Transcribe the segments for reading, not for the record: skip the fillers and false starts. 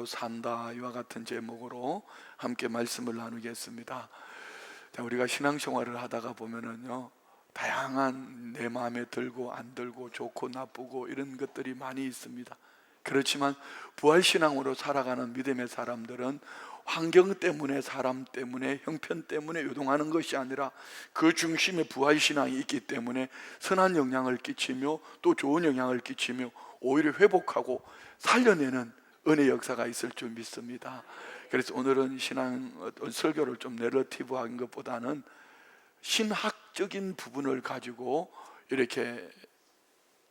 산다 이와 같은 제목으로 함께 말씀을 나누겠습니다. 자, 우리가 신앙생활을 하다가 보면은요, 다양한 내 마음에 들고 안 들고 좋고 나쁘고 이런 것들이 많이 있습니다. 그렇지만 부활신앙으로 살아가는 믿음의 사람들은 환경 때문에, 사람 때문에, 형편 때문에 요동하는 것이 아니라 그 중심에 부활신앙이 있기 때문에 선한 영향을 끼치며 또 좋은 영향을 끼치며 오히려 회복하고 살려내는 은혜 역사가 있을 줄 믿습니다. 그래서 오늘은 신앙 설교를 좀 내러티브한 것보다는 신학적인 부분을 가지고 이렇게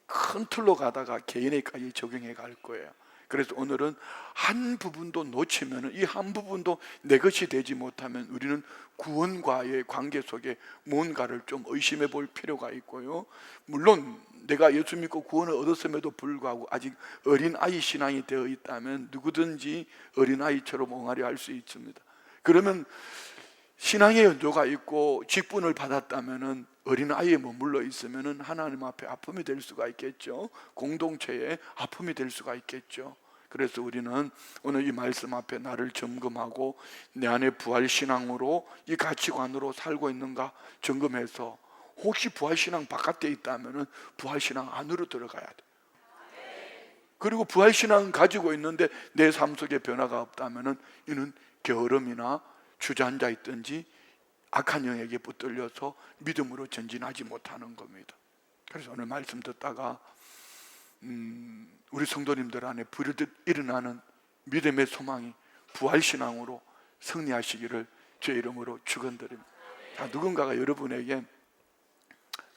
큰 틀로 가다가 개인에까지 적용해 갈 거예요. 그래서 오늘은 한 부분도 놓치면, 이 한 부분도 내 것이 되지 못하면 우리는 구원과의 관계 속에 뭔가를 좀 의심해 볼 필요가 있고요, 물론 내가 예수 믿고 구원을 얻었음에도 불구하고 아직 어린아이 신앙이 되어 있다면 누구든지 어린아이처럼 옹알이 할 수 있습니다. 그러면 신앙의 연조가 있고 직분을 받았다면 어린아이에 머물러 있으면 하나님 앞에 아픔이 될 수가 있겠죠. 공동체에 아픔이 될 수가 있겠죠. 그래서 우리는 오늘 이 말씀 앞에 나를 점검하고 내 안에 부활신앙으로 이 가치관으로 살고 있는가 점검해서, 혹시 부활신앙 바깥에 있다면 부활신앙 안으로 들어가야 돼. 그리고 부활신앙 가지고 있는데 내 삶 속에 변화가 없다면 이는 게으름이나 주저앉아 있든지 악한 영에게 붙들려서 믿음으로 전진하지 못하는 겁니다. 그래서 오늘 말씀 듣다가 우리 성도님들 안에 부르듯 일어나는 믿음의 소망이 부활신앙으로 승리하시기를 주의 이름으로 축원드립니다. 자, 누군가가 여러분에게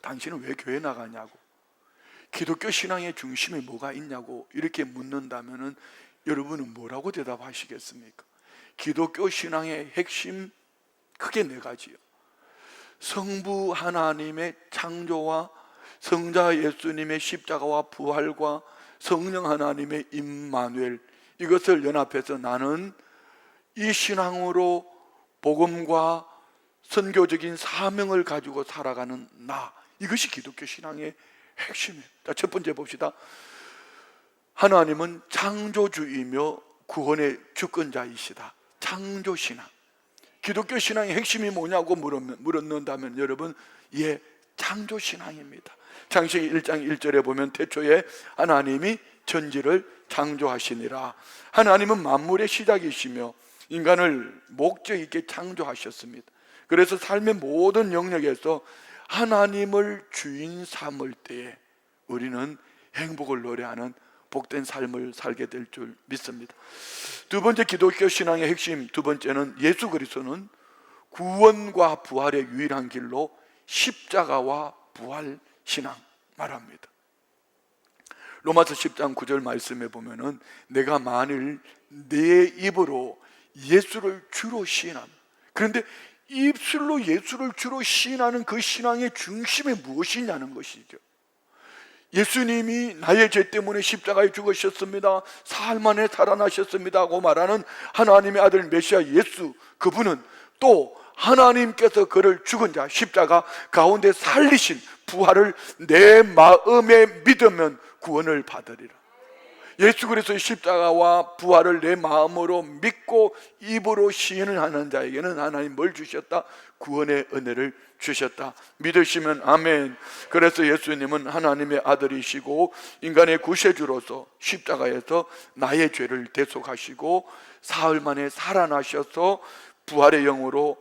당신은 왜 교회 나가냐고, 기독교 신앙의 중심에 뭐가 있냐고 이렇게 묻는다면 여러분은 뭐라고 대답하시겠습니까? 기독교 신앙의 핵심 크게 네 가지요. 성부 하나님의 창조와 성자 예수님의 십자가와 부활과 성령 하나님의 임마누엘, 이것을 연합해서 나는 이 신앙으로 복음과 선교적인 사명을 가지고 살아가는 나, 이것이 기독교 신앙의 핵심이에요. 자, 첫 번째 봅시다. 하나님은 창조주이며 구원의 주권자이시다. 창조신앙. 기독교 신앙의 핵심이 뭐냐고 물었는다면 여러분, 예, 창조신앙입니다. 창세기 1장 1절에 보면 태초에 하나님이 천지를 창조하시니라. 하나님은 만물의 시작이시며 인간을 목적 있게 창조하셨습니다. 그래서 삶의 모든 영역에서 하나님을 주인 삼을 때에 우리는 행복을 노래하는 복된 삶을 살게 될 줄 믿습니다. 두 번째 기독교 신앙의 핵심, 두 번째는 예수 그리스도는 구원과 부활의 유일한 길로 십자가와 부활 신앙 말합니다. 로마서 10장 9절 말씀에 보면은 내가 만일 내 입으로 예수를 주로 시인함. 그런데 입술로 예수를 주로 시인하는 그 신앙의 중심이 무엇이냐는 것이죠. 예수님이 나의 죄 때문에 십자가에 죽으셨습니다, 사흘 만에 살아나셨습니다 하고 말하는 하나님의 아들 메시아 예수, 그분은 또 하나님께서 그를 죽은 자 십자가 가운데 살리신 부활을 내 마음에 믿으면 구원을 받으리라. 예수 그리스도의 십자가와 부활을 내 마음으로 믿고 입으로 시인을 하는 자에게는 하나님 뭘 주셨다? 구원의 은혜를 주셨다. 믿으시면 아멘. 그래서 예수님은 하나님의 아들이시고 인간의 구세주로서 십자가에서 나의 죄를 대속하시고 사흘 만에 살아나셔서 부활의 영으로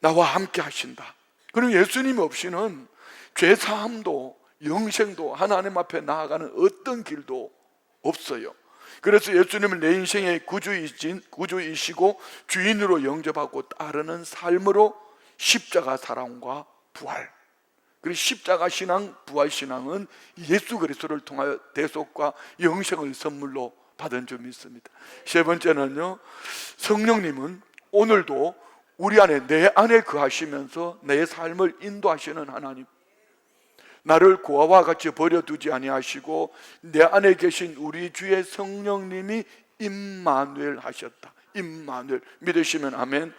나와 함께 하신다. 그럼 예수님 없이는 죄사함도 영생도 하나님 앞에 나아가는 어떤 길도 없어요. 그래서 예수님은 내 인생의 구주이시고 주인으로 영접하고 따르는 삶으로 십자가 사랑과 부활, 그리고 십자가 신앙, 부활 신앙은 예수 그리스도를 통하여 대속과 영생을 선물로 받은 줄 믿습니다. 세 번째는요, 성령님은 오늘도 우리 안에, 내 안에 거하시면서 내 삶을 인도하시는 하나님, 나를 고아와 같이 버려두지 아니하시고 내 안에 계신 우리 주의 성령님이 임마누엘 하셨다. 임마누엘, 믿으시면 아멘.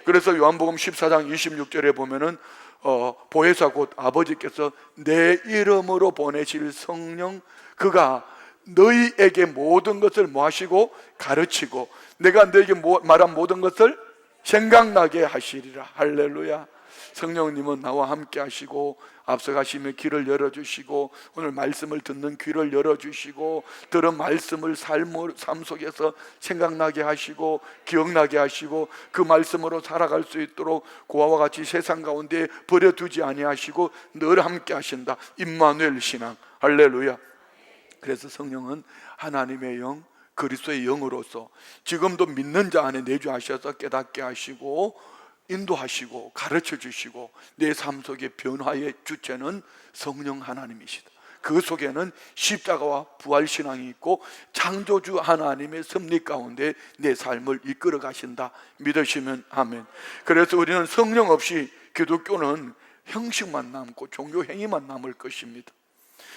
그래서 요한복음 14장 26절에 보면은 보혜사 곧 아버지께서 내 이름으로 보내실 성령, 그가 너희에게 모든 것을 뭐 하시고 가르치고 내가 너에게 말한 모든 것을 생각나게 하시리라. 할렐루야. 성령님은 나와 함께 하시고 앞서가시며 길을 열어주시고 오늘 말씀을 듣는 귀를 열어주시고 들은 말씀을 삶 속에서 생각나게 하시고 기억나게 하시고 그 말씀으로 살아갈 수 있도록 그와 같이 세상 가운데 버려두지 아니하시고 늘 함께 하신다. 임마누엘 신앙. 할렐루야. 그래서 성령은 하나님의 영, 그리스도의 영으로서 지금도 믿는 자 안에 내주하셔서 깨닫게 하시고 인도하시고 가르쳐 주시고 내 삶 속의 변화의 주체는 성령 하나님이시다. 그 속에는 십자가와 부활신앙이 있고 창조주 하나님의 섭리 가운데 내 삶을 이끌어 가신다. 믿으시면 아멘. 그래서 우리는 성령 없이 기독교는 형식만 남고 종교 행위만 남을 것입니다.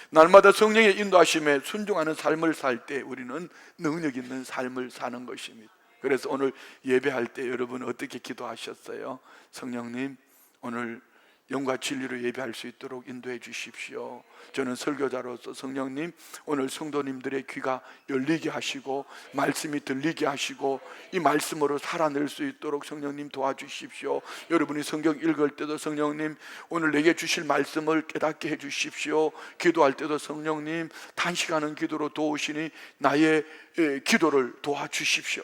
날마다 성령의 인도하심에 순종하는 삶을 살 때 우리는 능력 있는 삶을 사는 것입니다. 그래서 오늘 예배할 때 여러분 어떻게 기도하셨어요? 성령님, 오늘 영과 진리로 예배할 수 있도록 인도해 주십시오. 저는 설교자로서 성령님, 오늘 성도님들의 귀가 열리게 하시고 말씀이 들리게 하시고 이 말씀으로 살아낼 수 있도록 성령님 도와주십시오. 여러분이 성경 읽을 때도 성령님, 오늘 내게 주실 말씀을 깨닫게 해 주십시오. 기도할 때도 성령님, 단식하는 기도로 도우시니 나의 기도를 도와주십시오.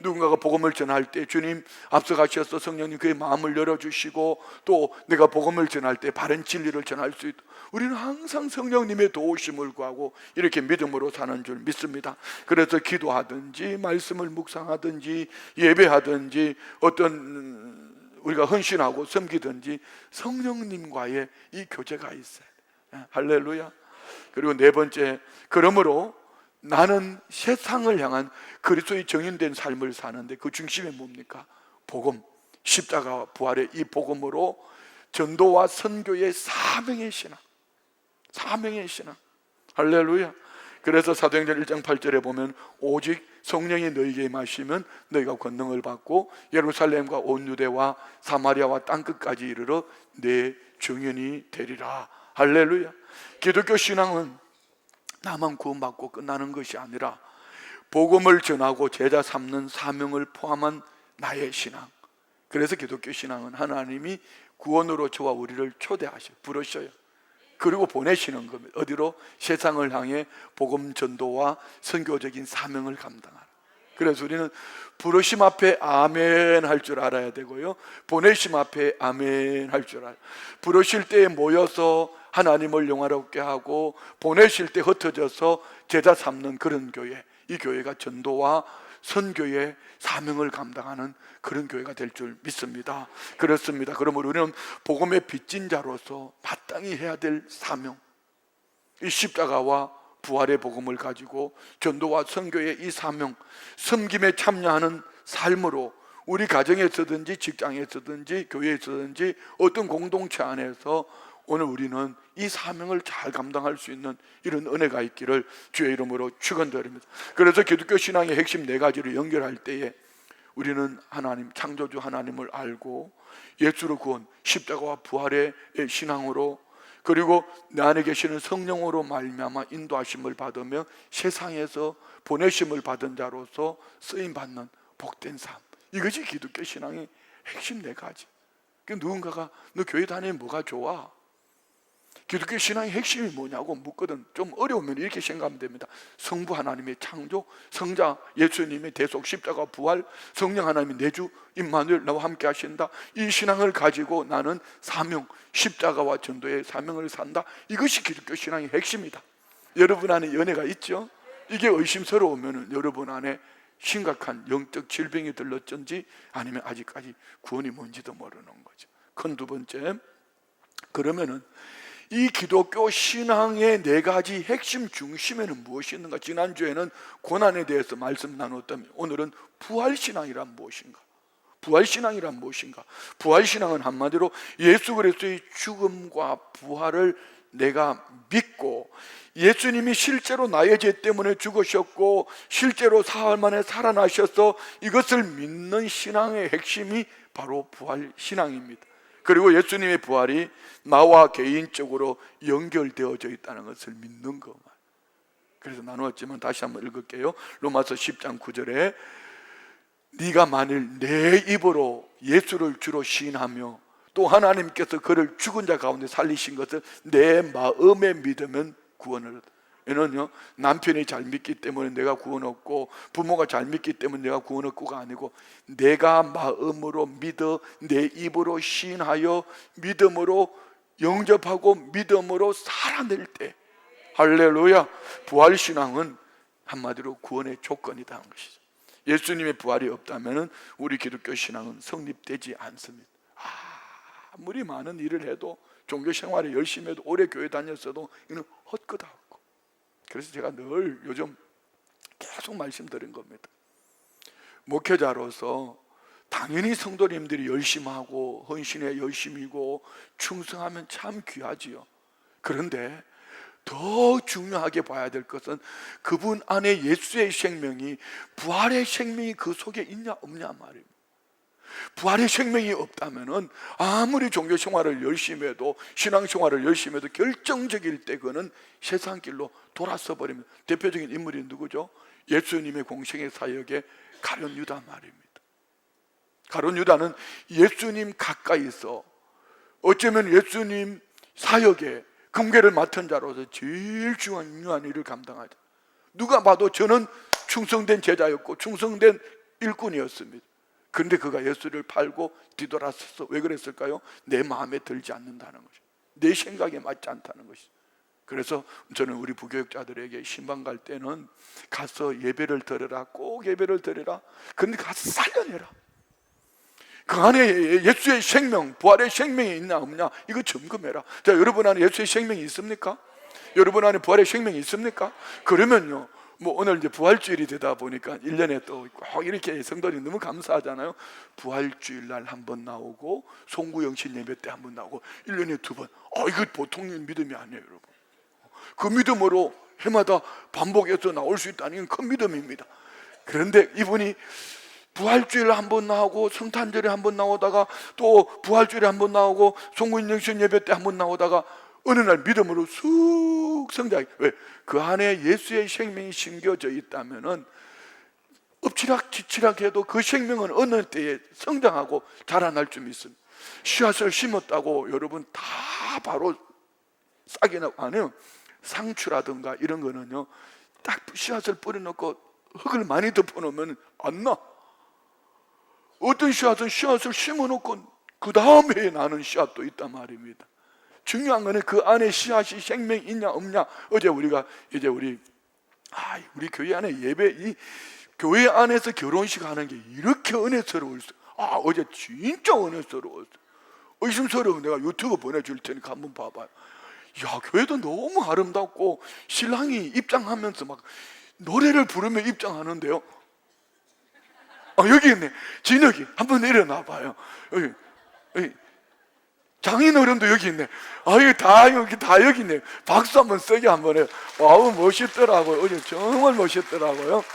누군가가 복음을 전할 때 주님 앞서가셔서 성령님 그의 마음을 열어주시고 또 내가 복음을 전할 때 바른 진리를 전할 수 있도록 우리는 항상 성령님의 도우심을 구하고 이렇게 믿음으로 사는 줄 믿습니다. 그래서 기도하든지 말씀을 묵상하든지 예배하든지 어떤 우리가 헌신하고 섬기든지 성령님과의 이 교제가 있어요. 할렐루야. 그리고 네 번째, 그러므로 나는 세상을 향한 그리스도의 정인된 삶을 사는데 그 중심이 뭡니까? 복음, 십자가와 부활의 이 복음으로 전도와 선교의 사명의 신앙, 사명의 신앙. 할렐루야. 그래서 사도행전 1장 8절에 보면 오직 성령이 너희에게 임하시면 너희가 권능을 받고 예루살렘과 온 유대와 사마리아와 땅끝까지 이르러 내 증인이 되리라. 할렐루야. 기독교 신앙은 나만 구원받고 끝나는 것이 아니라 복음을 전하고 제자 삼는 사명을 포함한 나의 신앙. 그래서 기독교 신앙은 하나님이 구원으로 저와 우리를 초대하셔 부르셔요. 그리고 보내시는 겁니다. 어디로? 세상을 향해 복음 전도와 선교적인 사명을 감당하라. 그래서 우리는 부르심 앞에 아멘 할 줄 알아야 되고요, 보내심 앞에 아멘 할 줄 알아요. 부르실 때에 모여서 하나님을 영화롭게 하고 보내실 때 흩어져서 제자 삼는 그런 교회, 이 교회가 전도와 선교의 사명을 감당하는 그런 교회가 될 줄 믿습니다. 그렇습니다. 그러므로 우리는 복음의 빚진 자로서 마땅히 해야 될 사명, 이 십자가와 부활의 복음을 가지고 전도와 선교의 이 사명, 섬김에 참여하는 삶으로 우리 가정에서든지 직장에서든지 교회에서든지 어떤 공동체 안에서 오늘 우리는 이 사명을 잘 감당할 수 있는 이런 은혜가 있기를 주의 이름으로 축원드립니다. 그래서 기독교 신앙의 핵심 네 가지를 연결할 때에 우리는 하나님, 창조주 하나님을 알고 예수로 구원, 십자가와 부활의 신앙으로, 그리고 내 안에 계시는 성령으로 말미암아 인도하심을 받으며 세상에서 보내심을 받은 자로서 쓰임받는 복된 삶, 이것이 기독교 신앙의 핵심 네 가지. 누군가가 너 교회 다니면 뭐가 좋아? 기독교 신앙의 핵심이 뭐냐고 묻거든. 좀 어려우면 이렇게 생각하면 됩니다. 성부 하나님의 창조, 성자 예수님의 대속, 십자가 부활, 성령 하나님의 내주 임마누엘 나와 함께 하신다. 이 신앙을 가지고 나는 사명, 십자가와 전도의 사명을 산다. 이것이 기독교 신앙의 핵심이다. 여러분 안에 연애가 있죠? 이게 의심스러우면 여러분 안에 심각한 영적 질병이 들렀든지 아니면 아직까지 구원이 뭔지도 모르는 거죠. 큰 두 번째, 그러면은 이 기독교 신앙의 네 가지 핵심 중심에는 무엇이 있는가? 지난주에는 고난에 대해서 말씀 나눴다면 오늘은 부활신앙이란 무엇인가? 부활신앙이란 무엇인가? 부활신앙은 한마디로 예수 그리스도의 죽음과 부활을 내가 믿고 예수님이 실제로 나의 죄 때문에 죽으셨고 실제로 사흘 만에 살아나셔서 이것을 믿는 신앙의 핵심이 바로 부활신앙입니다. 그리고 예수님의 부활이 나와 개인적으로 연결되어져 있다는 것을 믿는 것만. 그래서 나누었지만 다시 한번 읽을게요. 로마서 10장 9절에 네가 만일 내 입으로 예수를 주로 시인하며 또 하나님께서 그를 죽은 자 가운데 살리신 것을 내 마음에 믿으면 구원을 얻어. 이는요, 남편이 잘 믿기 때문에 내가 구원 얻고 부모가 잘 믿기 때문에 내가 구원 얻고가 아니고 내가 마음으로 믿어 내 입으로 시인하여 믿음으로 영접하고 믿음으로 살아낼 때, 할렐루야, 부활신앙은 한마디로 구원의 조건이다 하는 것이죠. 예수님의 부활이 없다면 우리 기독교 신앙은 성립되지 않습니다. 아무리 많은 일을 해도, 종교 생활을 열심히 해도, 오래 교회 다녔어도 이는 헛것하고. 그래서 제가 늘 요즘 계속 말씀드린 겁니다. 목회자로서 당연히 성도님들이 열심히 하고 헌신에 열심이고 충성하면 참 귀하지요. 그런데 더 중요하게 봐야 될 것은 그분 안에 예수의 생명이, 부활의 생명이 그 속에 있냐 없냐 말입니다. 부활의 생명이 없다면 아무리 종교 생활을 열심히 해도, 신앙 생활을 열심히 해도 결정적일 때 그는 세상 길로 돌아서 버리면, 대표적인 인물이 누구죠? 예수님의 공생의 사역에 가룟 유다 말입니다. 가룟 유다는 예수님 가까이서 어쩌면 예수님 사역에 금괴를 맡은 자로서 제일 중요한 일을 감당하죠. 누가 봐도 저는 충성된 제자였고 충성된 일꾼이었습니다. 그런데 그가 예수를 팔고 뒤돌아서서 왜 그랬을까요? 내 마음에 들지 않는다는 것이죠. 내 생각에 맞지 않다는 것이죠. 그래서 저는 우리 부교육자들에게 신방 갈 때는 가서 예배를 드려라, 꼭 예배를 드려라. 그런데 가서 살려내라. 그 안에 예수의 생명, 부활의 생명이 있나 없냐, 이거 점검해라. 자, 여러분 안에 예수의 생명이 있습니까? 여러분 안에 부활의 생명이 있습니까? 그러면요, 뭐 오늘 이제 부활주일이 되다 보니까 1년에 또 꼭 이렇게 성도들이 너무 감사하잖아요. 부활주일 날 한 번 나오고 송구영신 예배 때 한 번 나오고 1년에 2번. 이거 보통 믿음이 아니에요, 여러분. 그 믿음으로 해마다 반복해서 나올 수 있다는 큰 믿음입니다. 그런데 이분이 부활주일에 한 번 나오고 성탄절에 한 번 나오다가 또 부활주일에 한 번 나오고 송구영신 예배 때 한 번 나오다가 어느 날 믿음으로 쑥 성장해. 왜? 그 안에 예수의 생명이 심겨져 있다면은 엎치락뒤치락 해도 그 생명은 어느 때에 성장하고 자라날 줄 믿습니다. 씨앗을 심었다고 여러분 다 바로 싹이 나고 아니요, 상추라든가 이런 거는요, 딱 씨앗을 뿌려놓고 흙을 많이 덮어놓으면 안 나. 어떤 씨앗은 씨앗을 심어놓고 그 다음 해에 나는 씨앗도 있단 말입니다. 중요한 거는 그 안에 씨앗이 생명이 있냐 없냐. 어제 우리가 이제 우리 교회 안에 예배, 이 교회 안에서 결혼식 하는 게 이렇게 은혜스러울 수. 어제 진짜 은혜스러웠어. 의심스러워. 내가 유튜브 보내줄 테니까 한번 봐봐요. 야, 교회도 너무 아름답고 신랑이 입장하면서 막 노래를 부르며 입장하는데요. 여기 있네. 진혁이 한번 내려놔 봐요. 여기. 장인어른도 여기 있네. 이거 다 여기 있네. 박수 한번 세게 한번 해요. 멋있더라고요. 어제 정말 멋있더라고요.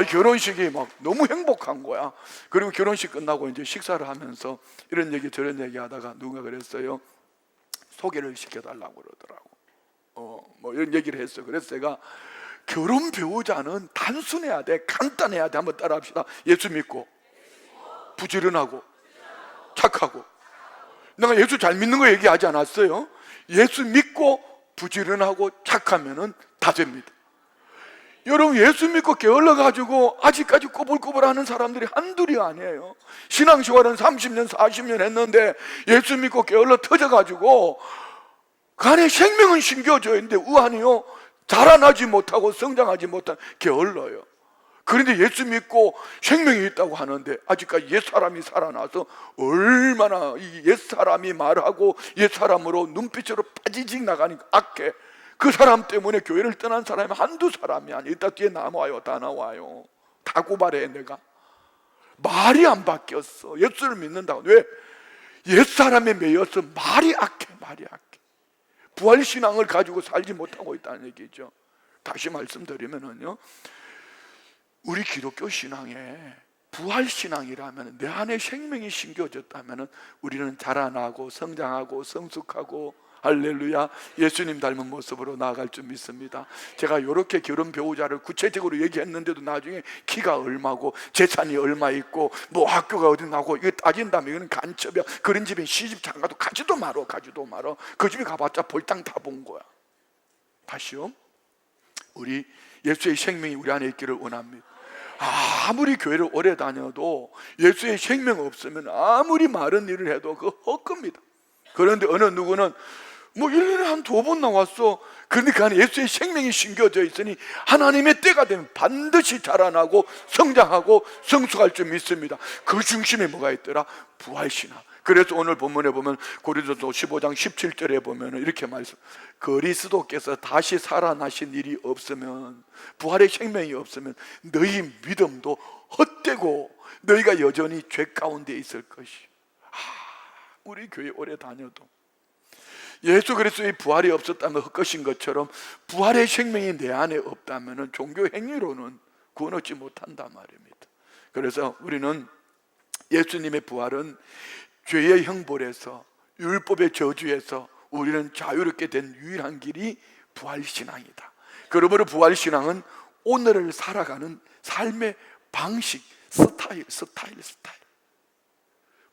결혼식이 막 너무 행복한 거야. 그리고 결혼식 끝나고 이제 식사를 하면서 이런 얘기 저런 얘기 하다가 누가 그랬어요. 소개를 시켜달라고 그러더라고. 뭐 이런 얘기를 했어요. 그래서 제가 결혼 배우자는 단순해야 돼, 간단해야 돼. 한번 따라 합시다. 예수 믿고 부지런하고 착하고. 내가 예수 잘 믿는 거 얘기하지 않았어요? 예수 믿고 부지런하고 착하면은 다 됩니다. 여러분, 예수 믿고 게을러 가지고 아직까지 꼬불꼬불하는 사람들이 한둘이 아니에요. 신앙생활은 30년 40년 했는데 예수 믿고 게을러 터져 가지고 그 안에 생명은 심겨져 있는데 우한이요, 자라나지 못하고 성장하지 못한 게을러요. 그런데 예수 믿고 생명이 있다고 하는데 아직까지 옛사람이 살아나서 얼마나 이 옛사람이 말하고 옛사람으로 눈빛으로 빠지직 나가니까 악해. 그 사람 때문에 교회를 떠난 사람이 한두 사람이 아니야. 이따 뒤에 나와요. 다 나와요. 다 고발해. 내가 말이 안 바뀌었어. 예수를 믿는다고. 왜? 옛사람에 매여서 말이 악해. 말이 악해. 부활신앙을 가지고 살지 못하고 있다는 얘기죠. 다시 말씀드리면요, 우리 기독교 신앙에 부활신앙이라면, 내 안에 생명이 심겨졌다면 우리는 자라나고 성장하고 성숙하고 할렐루야. 예수님 닮은 모습으로 나아갈 줄 믿습니다. 제가 이렇게 결혼 배우자를 구체적으로 얘기했는데도 나중에 키가 얼마고 재산이 얼마 있고 뭐 학교가 어디 나고 이거 따진다면 이거는 간첩이야. 그런 집에 시집 장가도 가지도 말어. 그 집에 가봤자 볼당 다 본 거야. 다시요, 우리 예수의 생명이 우리 안에 있기를 원합니다. 아무리 교회를 오래 다녀도 예수의 생명 없으면 아무리 많은 일을 해도 그거 헛겁니다. 그런데 어느 누구는 뭐 1년에 한 2번 나왔어. 그런데 그 안에 예수의 생명이 심겨져 있으니 하나님의 때가 되면 반드시 자라나고 성장하고 성숙할 줄 믿습니다. 그 중심에 뭐가 있더라? 부활신앙. 그래서 오늘 본문에 보면 고린도서 15장 17절에 보면 이렇게 말씀, 그리스도께서 다시 살아나신 일이 없으면, 부활의 생명이 없으면 너희 믿음도 헛되고 너희가 여전히 죄 가운데 있을 것이. 우리 교회 오래 다녀도 예수 그리스도의 부활이 없었다면 헛것인 것처럼 부활의 생명이 내 안에 없다면 종교 행위로는 구원 얻지 못한단 말입니다. 그래서 우리는 예수님의 부활은 죄의 형벌에서, 율법의 저주에서 우리는 자유롭게 된 유일한 길이 부활신앙이다. 그러므로 부활신앙은 오늘을 살아가는 삶의 방식, 스타일.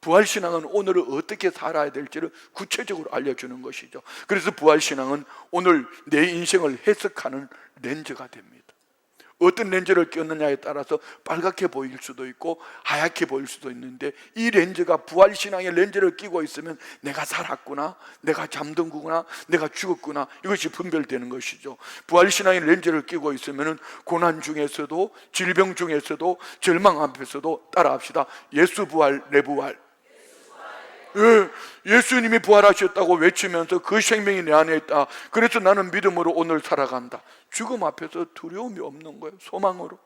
부활신앙은 오늘을 어떻게 살아야 될지를 구체적으로 알려주는 것이죠. 그래서 부활신앙은 오늘 내 인생을 해석하는 렌즈가 됩니다. 어떤 렌즈를 꼈느냐에 따라서 빨갛게 보일 수도 있고 하얗게 보일 수도 있는데, 이 렌즈가 부활신앙의 렌즈를 끼고 있으면 내가 살았구나, 내가 잠든 거구나, 내가 죽었구나, 이것이 분별되는 것이죠. 부활신앙의 렌즈를 끼고 있으면 고난 중에서도, 질병 중에서도, 절망 앞에서도 따라합시다. 예수 부활, 내 부활. 예수님이 부활하셨다고 외치면서 그 생명이 내 안에 있다. 그래서 나는 믿음으로 오늘 살아간다. 죽음 앞에서 두려움이 없는 거예요. 소망으로.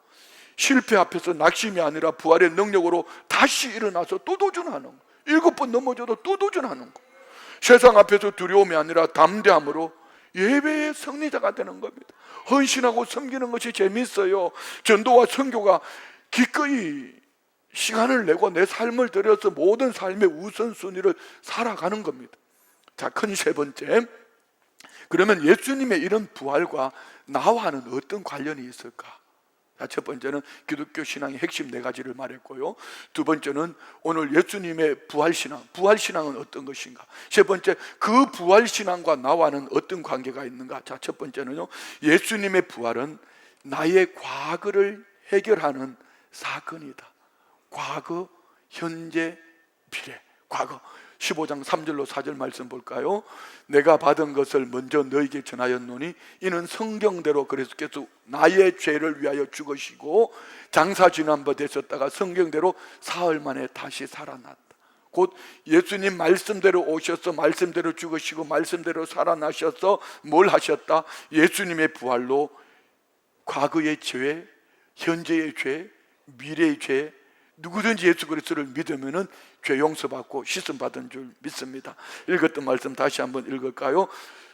실패 앞에서 낙심이 아니라 부활의 능력으로 다시 일어나서 또 도전하는 거예요. 7번 넘어져도 또 도전하는 거예요. 세상 앞에서 두려움이 아니라 담대함으로 예배의 승리자가 되는 겁니다. 헌신하고 섬기는 것이 재밌어요. 전도와 선교가 기꺼이 시간을 내고 내 삶을 들여서 모든 삶의 우선순위를 살아가는 겁니다. 자, 큰 세 번째, 그러면 예수님의 이런 부활과 나와는 어떤 관련이 있을까? 자, 첫 번째는 기독교 신앙의 핵심 4가지를 말했고요. 두 번째는 오늘 예수님의 부활신앙은 어떤 것인가? 세 번째, 그 부활신앙과 나와는 어떤 관계가 있는가? 자, 첫 번째는요, 예수님의 부활은 나의 과거를 해결하는 사건이다. 과거, 현재, 미래. 과거 15장 3절로 4절 말씀 볼까요? 내가 받은 것을 먼저 너에게 전하였노니 이는 성경대로 그리스도께서 나의 죄를 위하여 죽으시고 장사 지난 바 되셨다가 성경대로 사흘 만에 다시 살아났다. 곧 예수님 말씀대로 오셔서 말씀대로 죽으시고 말씀대로 살아나셔서 뭘 하셨다? 예수님의 부활로 과거의 죄, 현재의 죄, 미래의 죄, 누구든지 예수 그리스도를 믿으면은 죄 용서받고 씻음 받은 줄 믿습니다. 읽었던 말씀 다시 한번 읽을까요?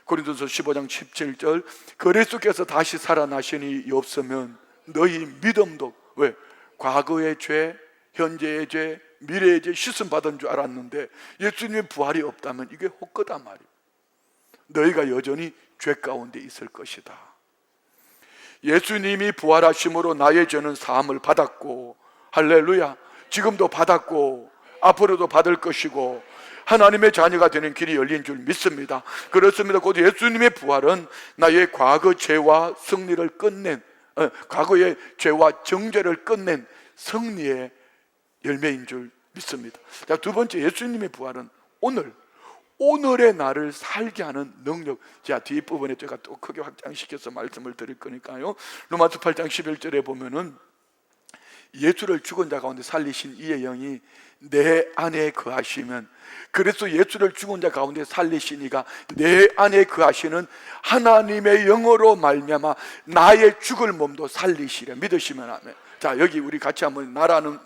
고린도서 15장 17절, 그리스도께서 다시 살아나시니 없으면 너희 믿음도, 왜? 과거의 죄, 현재의 죄, 미래의 죄 씻음 받은 줄 알았는데 예수님의 부활이 없다면 이게 헛거다 말이에요. 너희가 여전히 죄 가운데 있을 것이다. 예수님이 부활하심으로 나의 죄는 사함을 받았고, 할렐루야, 지금도 받았고 앞으로도 받을 것이고 하나님의 자녀가 되는 길이 열린 줄 믿습니다. 그렇습니다. 곧 예수님의 부활은 나의 과거 죄와 승리를 끝낸, 과거의 죄와 정죄를 끝낸 승리의 열매인 줄 믿습니다. 자, 두 번째, 예수님의 부활은 오늘의 나를 살게 하는 능력. 자, 뒷부분에 제가 또 크게 확장시켜서 말씀을 드릴 거니까요. 로마서 8장 11절에 보면은 예수를 죽은 자 가운데 살리신 이의 영이 내 안에 거하시면, 그래서 예수를 죽은 자 가운데 살리신 이가 내 안에 거하시는 하나님의 영으로 말미암아 나의 죽을 몸도 살리시려 믿으시면 아멘. 자, 여기 우리 같이 한번 나라는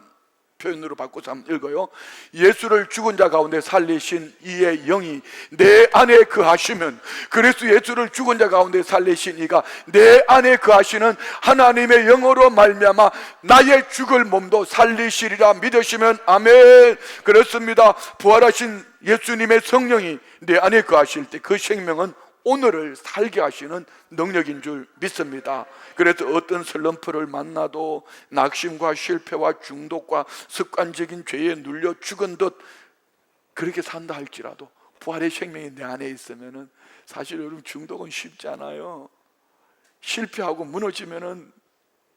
표현으로 바꿔서 한번 읽어요. 예수를 죽은 자 가운데 살리신 이의 영이 내 안에 거하시면, 그래서 예수를 죽은 자 가운데 살리신 이가 내 안에 거하시는 하나님의 영으로 말미암아 나의 죽을 몸도 살리시리라 믿으시면 아멘. 그렇습니다. 부활하신 예수님의 성령이 내 안에 거하실 때 그 생명은 오늘을 살게 하시는 능력인 줄 믿습니다. 그래서 어떤 슬럼프를 만나도 낙심과 실패와 중독과 습관적인 죄에 눌려 죽은 듯 그렇게 산다 할지라도 부활의 생명이 내 안에 있으면은 사실 여러분 중독은 쉽지 않아요. 실패하고 무너지면은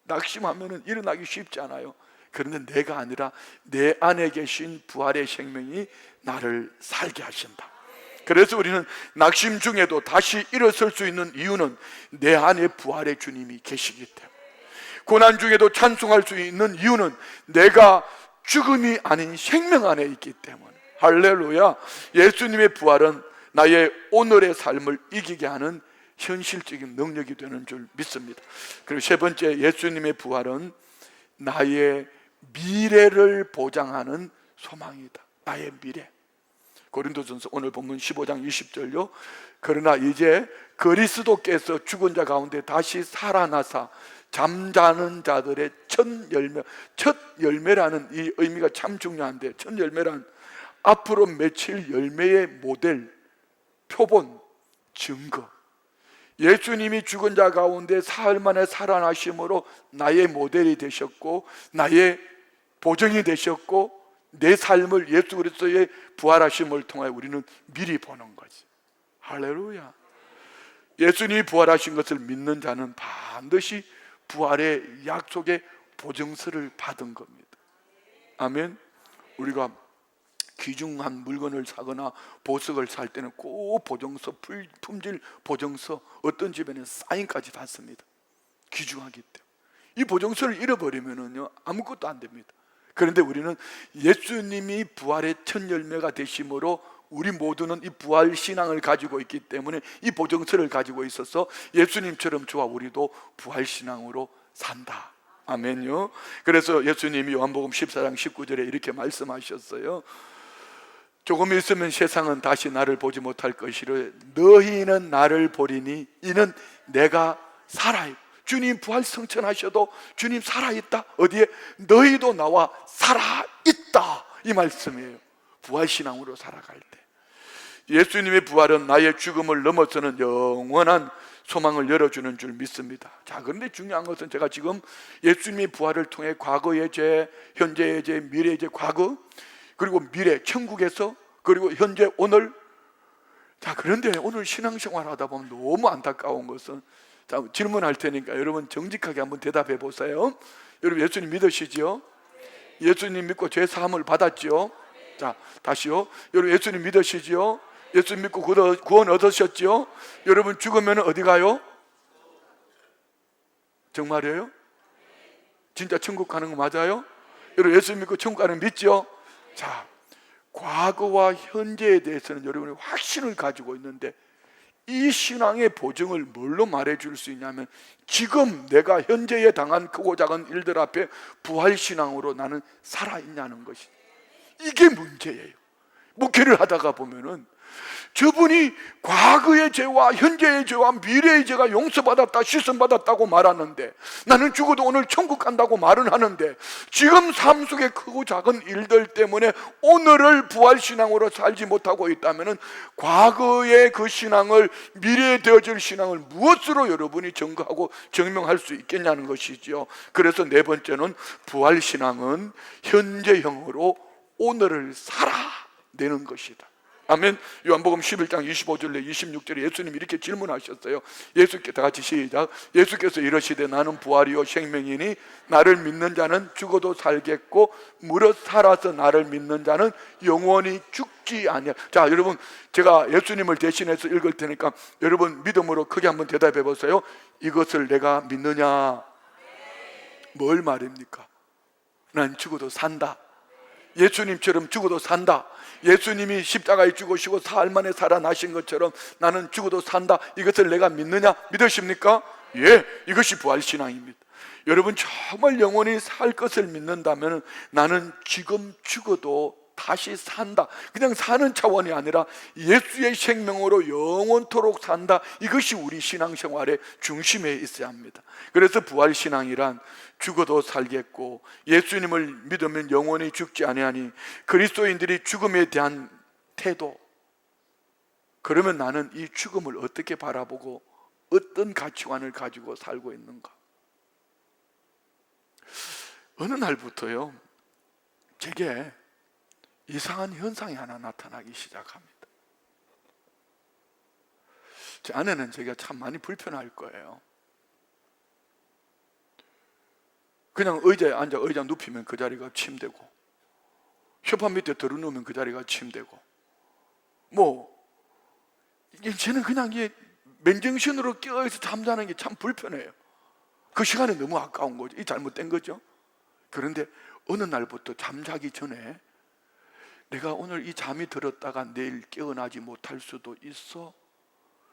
낙심하면은 일어나기 쉽지 않아요. 그런데 내가 아니라 내 안에 계신 부활의 생명이 나를 살게 하신다. 그래서 우리는 낙심 중에도 다시 일어설 수 있는 이유는 내 안에 부활의 주님이 계시기 때문에, 고난 중에도 찬송할 수 있는 이유는 내가 죽음이 아닌 생명 안에 있기 때문에. 할렐루야. 예수님의 부활은 나의 오늘의 삶을 이기게 하는 현실적인 능력이 되는 줄 믿습니다. 그리고 세 번째, 예수님의 부활은 나의 미래를 보장하는 소망이다. 나의 미래. 고린도전서 오늘 본문 15장 20절요. 그러나 이제 그리스도께서 죽은 자 가운데 다시 살아나사 잠자는 자들의 첫 열매, 첫 열매라는 이 의미가 참 중요한데, 첫 열매란 앞으로 맺힐 열매의 모델, 표본, 증거. 예수님이 죽은 자 가운데 사흘 만에 살아나심으로 나의 모델이 되셨고 나의 보증이 되셨고, 내 삶을 예수 그리스도의 부활하심을 통하여 우리는 미리 보는 거지. 할렐루야. 예수님이 부활하신 것을 믿는 자는 반드시 부활의 약속의 보증서를 받은 겁니다. 아멘. 우리가 귀중한 물건을 사거나 보석을 살 때는 꼭 보증서, 품질 보증서, 어떤 집에는 사인까지 받습니다. 귀중하기 때문에. 이 보증서를 잃어버리면은요 아무것도 안 됩니다. 그런데 우리는 예수님이 부활의 첫 열매가 되심으로 우리 모두는 이 부활 신앙을 가지고 있기 때문에 이 보증서를 가지고 있어서 예수님처럼 저와 우리도 부활 신앙으로 산다. 아멘요. 그래서 예수님이 요한복음 14장 19절에 이렇게 말씀하셨어요. 조금 있으면 세상은 다시 나를 보지 못할 것이라 너희는 나를 보리니 이는 내가 살아요. 주님 부활 성천하셔도 주님 살아있다. 어디에? 너희도 나와 살아있다. 이 말씀이에요. 부활신앙으로 살아갈 때 예수님의 부활은 나의 죽음을 넘어서는 영원한 소망을 열어주는 줄 믿습니다. 자, 그런데 중요한 것은 제가 지금 예수님의 부활을 통해 과거의 죄, 현재의 죄, 미래의 죄, 과거 그리고 미래, 천국에서 그리고 현재, 오늘. 자, 그런데 오늘 신앙생활 하다 보면 너무 안타까운 것은, 자, 질문할 테니까 여러분 정직하게 한번 대답해 보세요. 여러분 예수님 믿으시지요? 예수님 믿고 죄 사함을 받았지요? 자, 다시요. 여러분 예수님 믿으시지요? 예수님 믿고 구원 얻으셨지요? 여러분 죽으면 어디 가요? 정말이에요? 진짜 천국 가는 거 맞아요? 여러분 예수님 믿고 천국 가는 거 믿죠? 자, 과거와 현재에 대해서는 여러분이 확신을 가지고 있는데 이 신앙의 보증을 뭘로 말해줄 수 있냐면 지금 내가 현재에 당한 크고 작은 일들 앞에 부활신앙으로 나는 살아있냐는 것이, 이게 문제예요. 목회를 하다가 보면은 저분이 과거의 죄와 현재의 죄와 미래의 죄가 용서받았다, 씻음받았다고 말하는데, 나는 죽어도 오늘 천국 간다고 말은 하는데 지금 삶 속의 크고 작은 일들 때문에 오늘을 부활신앙으로 살지 못하고 있다면 과거의 그 신앙을, 미래에 되어질 신앙을 무엇으로 여러분이 증거하고 증명할 수 있겠냐는 것이죠. 그래서 네 번째는 부활신앙은 현재형으로 오늘을 살아내는 것이다. 아멘. 요한복음 11장 25절에 26절에 예수님이 이렇게 질문하셨어요. 예수께 다 같이 시작. 예수께서 이러시되 나는 부활이요 생명이니 나를 믿는 자는 죽어도 살겠고 무릇 살아서 나를 믿는 자는 영원히 죽지 아니하. 자, 여러분 제가 예수님을 대신해서 읽을 테니까 여러분 믿음으로 크게 한번 대답해 보세요. 이것을 내가 믿느냐? 뭘 말입니까? 난 죽어도 산다. 예수님처럼 죽어도 산다. 예수님이 십자가에 죽으시고 사흘 만에 살아나신 것처럼 나는 죽어도 산다. 이것을 내가 믿느냐? 믿으십니까? 예, 이것이 부활신앙입니다. 여러분 정말 영원히 살 것을 믿는다면 나는 지금 죽어도 다시 산다. 그냥 사는 차원이 아니라 예수의 생명으로 영원토록 산다. 이것이 우리 신앙생활의 중심에 있어야 합니다. 그래서 부활신앙이란 죽어도 살겠고 예수님을 믿으면 영원히 죽지 아니하니, 그리스도인들이 죽음에 대한 태도, 그러면 나는 이 죽음을 어떻게 바라보고 어떤 가치관을 가지고 살고 있는가? 어느 날부터요, 제게 이상한 현상이 하나 나타나기 시작합니다. 제 아내는 제가 참 많이 불편할 거예요. 그냥 의자에 앉아 의자 눕히면 그 자리가 침대고, 소파 밑에 들어누우면 그 자리가 침대고, 저는 그냥 맨정신으로 깨어있어 잠자는 게 참 불편해요. 그 시간이 너무 아까운 거죠. 이 잘못된 거죠. 그런데 어느 날부터 잠자기 전에 내가 오늘 이 잠이 들었다가 내일 깨어나지 못할 수도 있어.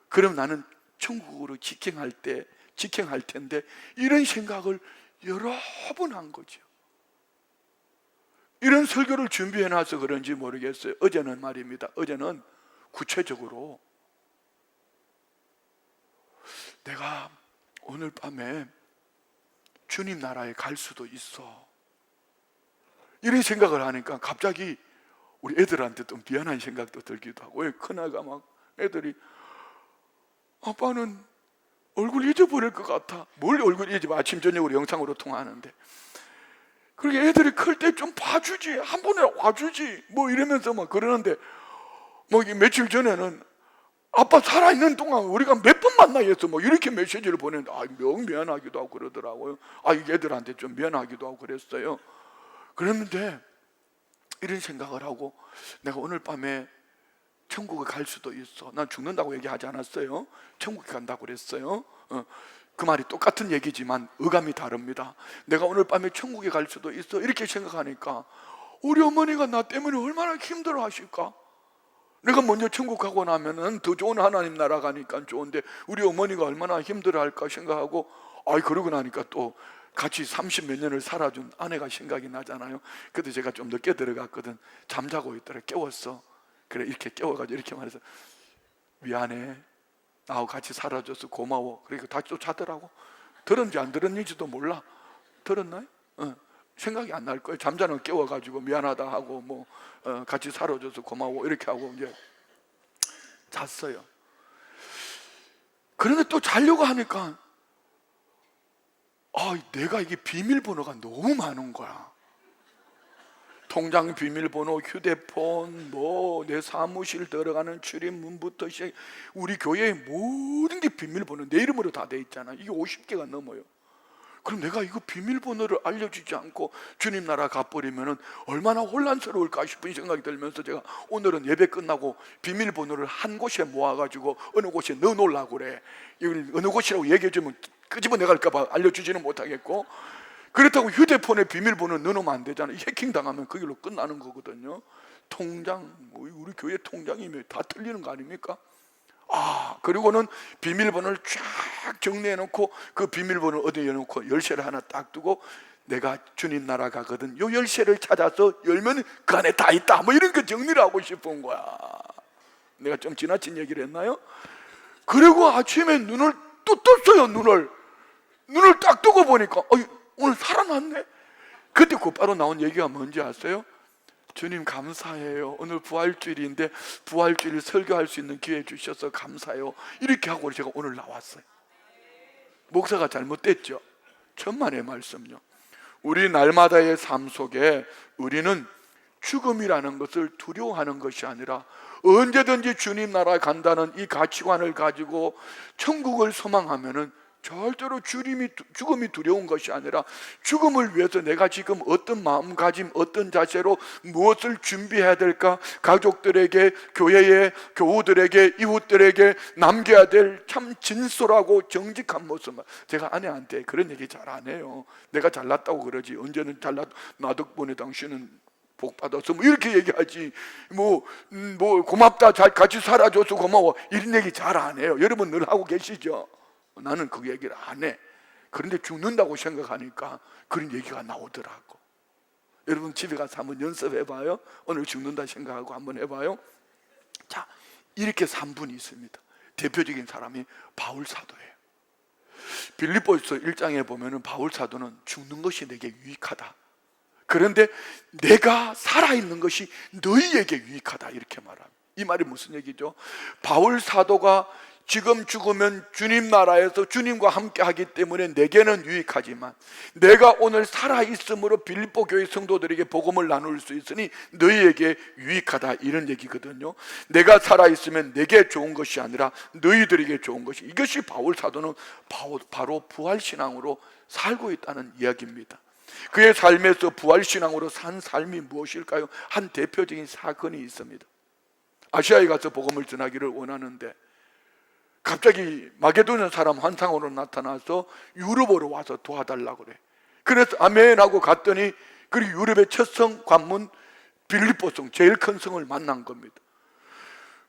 그럼 나는 천국으로 직행할 텐데, 이런 생각을 여러 번 한 거죠. 이런 설교를 준비해 놔서 그런지 모르겠어요. 어제는 말입니다. 어제는 구체적으로 내가 오늘 밤에 주님 나라에 갈 수도 있어, 이런 생각을 하니까 갑자기 우리 애들한테 또 미안한 생각도 들기도 하고, 큰아이가 막 애들이 아빠는 얼굴 잊어버릴 것 같아. 뭘 얼굴 잊어봐. 아침 저녁으로 영상으로 통화하는데. 그렇게 애들이 클 때 좀 봐주지, 한 번에 와주지 이러면서 막 그러는데, 며칠 전에는 아빠 살아있는 동안 우리가 몇 번 만나겠어 이렇게 메시지를 보냈는데, 명 미안하기도 하고 그러더라고요. 애들한테 좀 미안하기도 하고 그랬어요. 그랬는데 이런 생각을 하고, 내가 오늘 밤에 천국에 갈 수도 있어. 난 죽는다고 얘기하지 않았어요. 천국에 간다고 그랬어요. 그 말이 똑같은 얘기지만 어감이 다릅니다. 내가 오늘 밤에 천국에 갈 수도 있어, 이렇게 생각하니까 우리 어머니가 나 때문에 얼마나 힘들어 하실까? 내가 먼저 천국 가고 나면은 더 좋은 하나님 나라 가니까 좋은데 우리 어머니가 얼마나 힘들어 할까 생각하고, 그러고 나니까 또 같이 30몇 년을 살아준 아내가 생각이 나잖아요. 그때 제가 좀 늦게 들어갔거든. 잠자고 있더라. 깨웠어. 그래, 이렇게 깨워가지고 이렇게 말해서, 미안해, 나하고 같이 살아줘서 고마워. 그러니까 다시 또 자더라고. 들었는지 안 들었는지도 몰라. 들었나요? 생각이 안 날 거예요. 잠자는 깨워가지고 미안하다 하고 같이 살아줘서 고마워 이렇게 하고 이제 잤어요. 그런데 또 자려고 하니까 내가 이게 비밀번호가 너무 많은 거야. 통장 비밀번호, 휴대폰, 내 사무실 들어가는 출입문부터 시작, 우리 교회의 모든 게 비밀번호 내 이름으로 다 돼 있잖아. 이게 50개가 넘어요. 그럼 내가 이거 비밀번호를 알려주지 않고 주님 나라 가버리면 얼마나 혼란스러울까 싶은 생각이 들면서, 제가 오늘은 예배 끝나고 비밀번호를 한 곳에 모아가지고 어느 곳에 넣어놓으려고 그래. 이걸 어느 곳이라고 얘기해주면 끄집어내갈까봐 알려주지는 못하겠고, 그렇다고 휴대폰에 비밀번호 넣어놓으면 안 되잖아요. 해킹당하면 그 길로 끝나는 거거든요. 통장, 우리 교회 통장이면 다 틀리는 거 아닙니까? 그리고는 비밀번호를 쫙 정리해놓고 그 비밀번호를 어디에 넣어놓고 열쇠를 하나 딱 두고, 내가 주님 나라 가거든, 요 열쇠를 찾아서 열면 그 안에 다 있다, 이런 거 정리를 하고 싶은 거야. 내가 좀 지나친 얘기를 했나요? 그리고 아침에 눈을 또 떴어요. 눈을 딱 뜨고 보니까 오늘 살아났네. 그때 곧바로 나온 얘기가 뭔지 아세요? 주님 감사해요. 오늘 부활주일인데 부활주일 설교할 수 있는 기회 주셔서 감사해요. 이렇게 하고 제가 오늘 나왔어요. 목사가 잘못됐죠? 천만의 말씀요. 우리 날마다의 삶 속에 우리는 죽음이라는 것을 두려워하는 것이 아니라 언제든지 주님 나라에 간다는 이 가치관을 가지고 천국을 소망하면은 절대로 죽음이 두려운 것이 아니라, 죽음을 위해서 내가 지금 어떤 마음가짐, 어떤 자세로 무엇을 준비해야 될까, 가족들에게, 교회에, 교우들에게, 이웃들에게 남겨야 될 참 진솔하고 정직한 모습. 제가 아내한테 그런 얘기 잘 안 해요. 내가 잘났다고 그러지, 언제는 나 덕분에 당신은 복 받았어 이렇게 얘기하지, 고맙다, 잘 같이 살아줘서 고마워 이런 얘기 잘 안 해요. 여러분 늘 하고 계시죠? 나는 그 얘기를 안 해. 그런데 죽는다고 생각하니까 그런 얘기가 나오더라고. 여러분 집에 가서 한번 연습해봐요. 오늘 죽는다 생각하고 한번 해봐요. 자, 이렇게 3분이 있습니다. 대표적인 사람이 바울 사도예요. 빌립보서 1장에 보면은 바울 사도는 죽는 것이 내게 유익하다, 그런데 내가 살아있는 것이 너희에게 유익하다 이렇게 말합니다. 이 말이 무슨 얘기죠? 바울 사도가 지금 죽으면 주님 나라에서 주님과 함께 하기 때문에 내게는 유익하지만 내가 오늘 살아있음으로 빌립보 교회 성도들에게 복음을 나눌 수 있으니 너희에게 유익하다 이런 얘기거든요. 내가 살아있으면 내게 좋은 것이 아니라 너희들에게 좋은 것이, 이것이 바울 사도는 바로 부활신앙으로 살고 있다는 이야기입니다. 그의 삶에서 부활신앙으로 산 삶이 무엇일까요? 한 대표적인 사건이 있습니다. 아시아에 가서 복음을 전하기를 원하는데 갑자기 마게도냐 사람 환상으로 나타나서 유럽으로 와서 도와달라고 그래. 그래서 아멘 하고 갔더니 그 유럽의 첫 성 관문 빌립보성, 제일 큰 성을 만난 겁니다.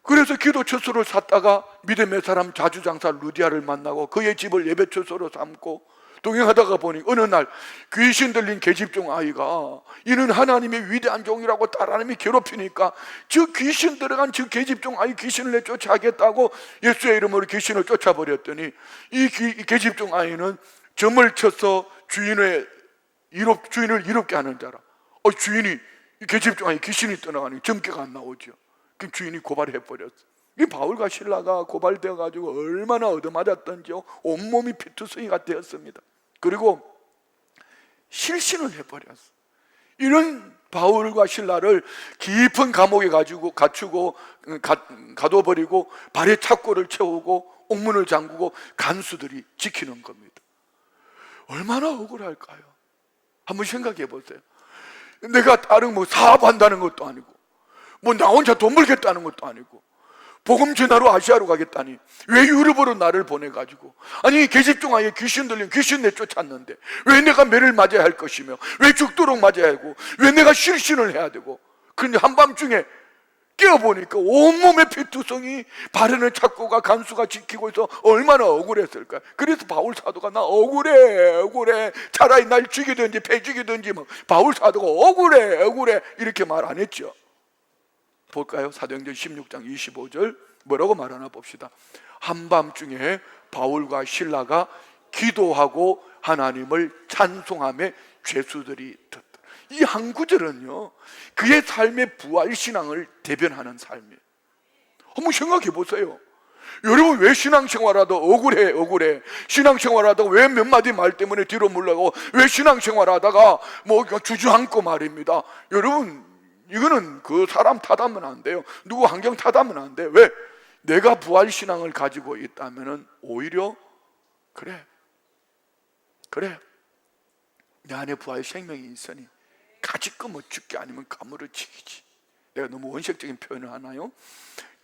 그래서 기도 처소를 샀다가 믿음의 사람 자주장사 루디아를 만나고 그의 집을 예배 처소로 삼고 동행하다가 보니 어느 날 귀신 들린 계집종 아이가 이는 하나님의 위대한 종이라고 하나님이 괴롭히니까 저 귀신 들어간 저 계집종 아이 귀신을 내쫓아하겠다고 예수의 이름으로 귀신을 쫓아버렸더니 이 계집종 아이는 점을 쳐서 주인을 이롭게 하는 자라. 주인이 이 계집종 아이 귀신이 떠나가니 점괘가 안 나오죠. 그 주인이 고발해버렸어. 이 바울과 실라가 고발되어가지고 얼마나 얻어맞았던지요. 온몸이 피투성이가 되었습니다. 그리고 실신을 해버렸어. 이런 바울과 실라를 깊은 감옥에 갇히고 가둬버리고 발에 착고를 채우고 옥문을 잠그고 간수들이 지키는 겁니다. 얼마나 억울할까요? 한번 생각해 보세요. 내가 다른 사업한다는 것도 아니고 나 혼자 돈 벌겠다는 것도 아니고 복음 전하러 아시아로 가겠다니 왜 유럽으로 나를 보내가지고, 아니 계집종 아이에 귀신 들린 귀신 내쫓았는데 왜 내가 매를 맞아야 할 것이며 왜 죽도록 맞아야 하고 왜 내가 실신을 해야 되고. 그런데 한밤중에 깨어보니까 온몸의 피투성이 발에는 착고가 간수가 지키고 있어. 얼마나 억울했을까. 그래서 바울 사도가 나 억울해 차라리 날 죽이든지 패죽이든지 바울 사도가 억울해 이렇게 말 안 했죠. 볼까요? 사도행전 16장 25절 뭐라고 말하나 봅시다. 한밤중에 바울과 실라가 기도하고 하나님을 찬송하며 죄수들이 듣더라. 이 한 구절은요 그의 삶의 부활신앙을 대변하는 삶이에요. 한번 생각해 보세요. 여러분 왜 신앙생활하다 억울해 신앙생활하다가 왜 몇 마디 말 때문에 뒤로 물러가고 왜 신앙생활하다가 주저앉고 말입니다. 여러분 이거는 그 사람 탓하면 안 돼요. 누구 환경 탓하면 안 돼. 왜? 내가 부활신앙을 가지고 있다면 오히려 그래 내 안에 부활 생명이 있으니 가지고 죽게 아니면 가물어 죽이지. 내가 너무 원색적인 표현을 하나요?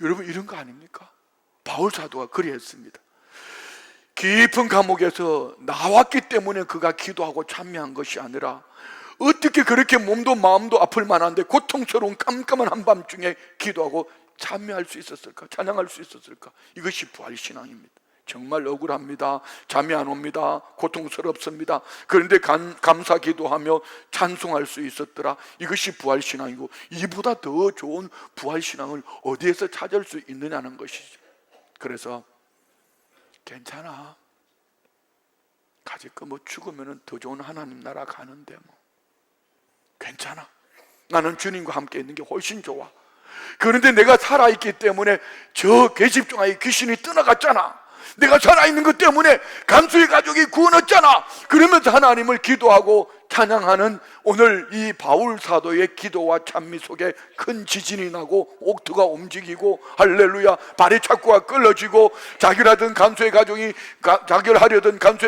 여러분 이런 거 아닙니까? 바울 사도가 그리했습니다. 깊은 감옥에서 나왔기 때문에 그가 기도하고 찬미한 것이 아니라 어떻게 그렇게 몸도 마음도 아플 만한데 고통스러운 깜깜한 한밤중에 기도하고 찬미할 수 있었을까? 찬양할 수 있었을까? 이것이 부활신앙입니다. 정말 억울합니다. 잠이 안 옵니다. 고통스럽습니다. 그런데 감사 기도하며 찬송할 수 있었더라. 이것이 부활신앙이고 이보다 더 좋은 부활신앙을 어디에서 찾을 수 있느냐는 것이죠. 그래서 괜찮아. 가질 거 죽으면 더 좋은 하나님 나라 가는데 괜찮아. 나는 주님과 함께 있는 게 훨씬 좋아. 그런데 내가 살아있기 때문에 저 계집종 아이 귀신이 떠나갔잖아. 내가 살아있는 것 때문에 간수의 가족이 구원 얻잖아. 그러면서 하나님을 기도하고 찬양하는 오늘 이 바울 사도의 기도와 찬미 속에 큰 지진이 나고 옥토가 움직이고 할렐루야 발에 착고가 끌어지고 자결하려던 간수의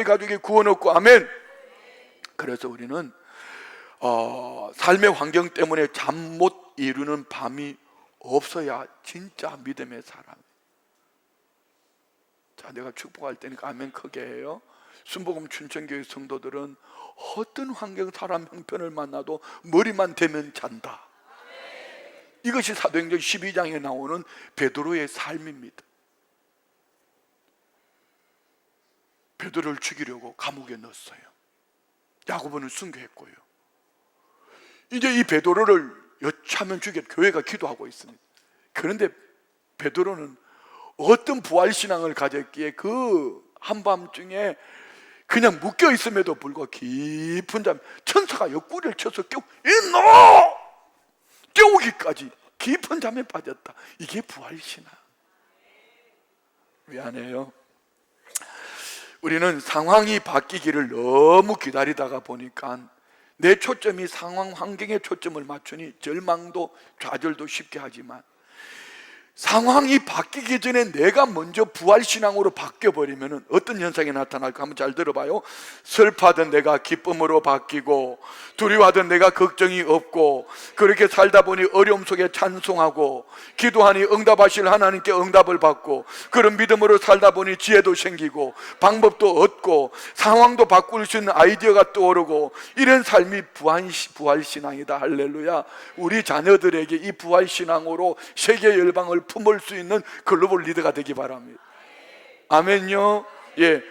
가족이 구원 얻고 아멘. 그래서 우리는 삶의 환경 때문에 잠 못 이루는 밤이 없어야 진짜 믿음의 사람. 자, 내가 축복할 때니까 아멘 크게 해요. 순복음 춘천교회 성도들은 어떤 환경 사람 형편을 만나도 머리만 대면 잔다. 이것이 사도행전 12장에 나오는 베드로의 삶입니다. 베드로를 죽이려고 감옥에 넣었어요. 야고보는 순교했고요. 이제 이 베드로를 여차하면 죽여 교회가 기도하고 있습니다. 그런데 베드로는 어떤 부활신앙을 가졌기에 그 한밤중에 그냥 묶여 있음에도 불구하고 깊은 잠, 천사가 옆구리를 쳐서 깨우기까지 깊은 잠에 빠졌다. 이게 부활신앙. 미안해요. 우리는 상황이 바뀌기를 너무 기다리다가 보니까 내 초점이 상황 환경에 초점을 맞추니 절망도 좌절도 쉽게 하지만, 상황이 바뀌기 전에 내가 먼저 부활신앙으로 바뀌어버리면 어떤 현상이 나타날까 한번 잘 들어봐요. 슬퍼하던 내가 기쁨으로 바뀌고, 두려워하던 내가 걱정이 없고, 그렇게 살다 보니 어려움 속에 찬송하고, 기도하니 응답하실 하나님께 응답을 받고, 그런 믿음으로 살다 보니 지혜도 생기고 방법도 얻고 상황도 바꿀 수 있는 아이디어가 떠오르고, 이런 삶이 부활신앙이다. 할렐루야. 우리 자녀들에게 이 부활신앙으로 세계 열방을 품을 수 있는 글로벌 리더가 되기 바랍니다. 아멘요. 예,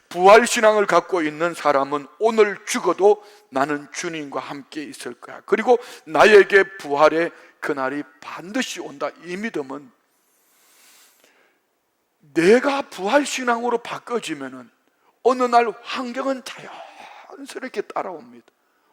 부활신앙을 갖고 있는 사람은 오늘 죽어도 나는 주님과 함께 있을 거야, 그리고 나에게 부활의 그날이 반드시 온다. 이 믿음은 내가 부활신앙으로 바꿔지면은 어느 날 환경은 자연스럽게 따라옵니다.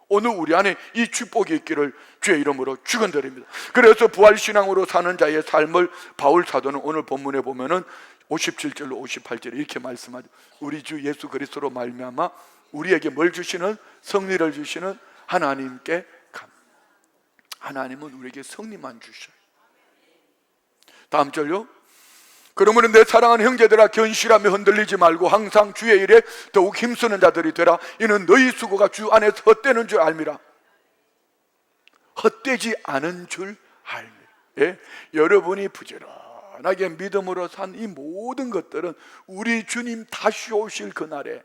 오늘 우리 안에 이 축복이 있기를 주의 이름으로 축원드립니다. 그래서 부활신앙으로 사는 자의 삶을 바울 사도는 오늘 본문에 보면은 57절로 58절에 이렇게 말씀하죠. 우리 주 예수 그리스도로 말미암아 우리에게 뭘 주시는? 승리를 주시는 하나님께 감. 하나님은 우리에게 승리만 주셔요. 다음 절요. 그러므로 내 사랑하는 형제들아, 견실하며 흔들리지 말고 항상 주의 일에 더욱 힘쓰는 자들이 되라. 이는 너희 수고가 주 안에서 헛되는 줄 알미라. 헛되지 않은 줄 알미라. 예? 여러분이 부지런하게 믿음으로 산 이 모든 것들은 우리 주님 다시 오실 그날에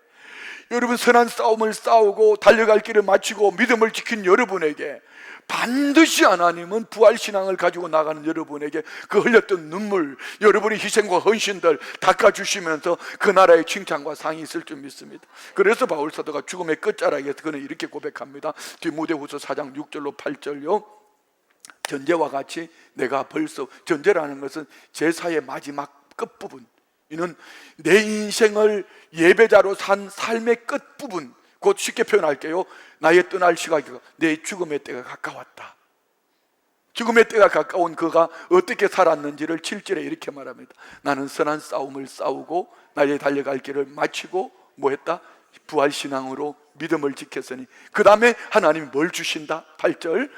여러분 선한 싸움을 싸우고 달려갈 길을 마치고 믿음을 지킨 여러분에게 반드시 하나님은 부활신앙을 가지고 나가는 여러분에게 그 흘렸던 눈물, 여러분의 희생과 헌신들 닦아주시면서 그 나라의 칭찬과 상이 있을 줄 믿습니다. 그래서 바울 사도가 죽음의 끝자락에서 그는 이렇게 고백합니다. 디모데후서 4장 6절로 8절요. 전제와 같이 내가 벌써, 전제라는 것은 제사의 마지막 끝부분, 이는 내 인생을 예배자로 산 삶의 끝부분, 곧 쉽게 표현할게요. 나의 떠날 시각이, 내 죽음의 때가 가까웠다. 죽음의 때가 가까운 그가 어떻게 살았는지를 7절에 이렇게 말합니다. 나는 선한 싸움을 싸우고 나의 달려갈 길을 마치고 뭐 했다? 부활신앙으로 믿음을 지켰으니 그 다음에 하나님이 뭘 주신다? 8절.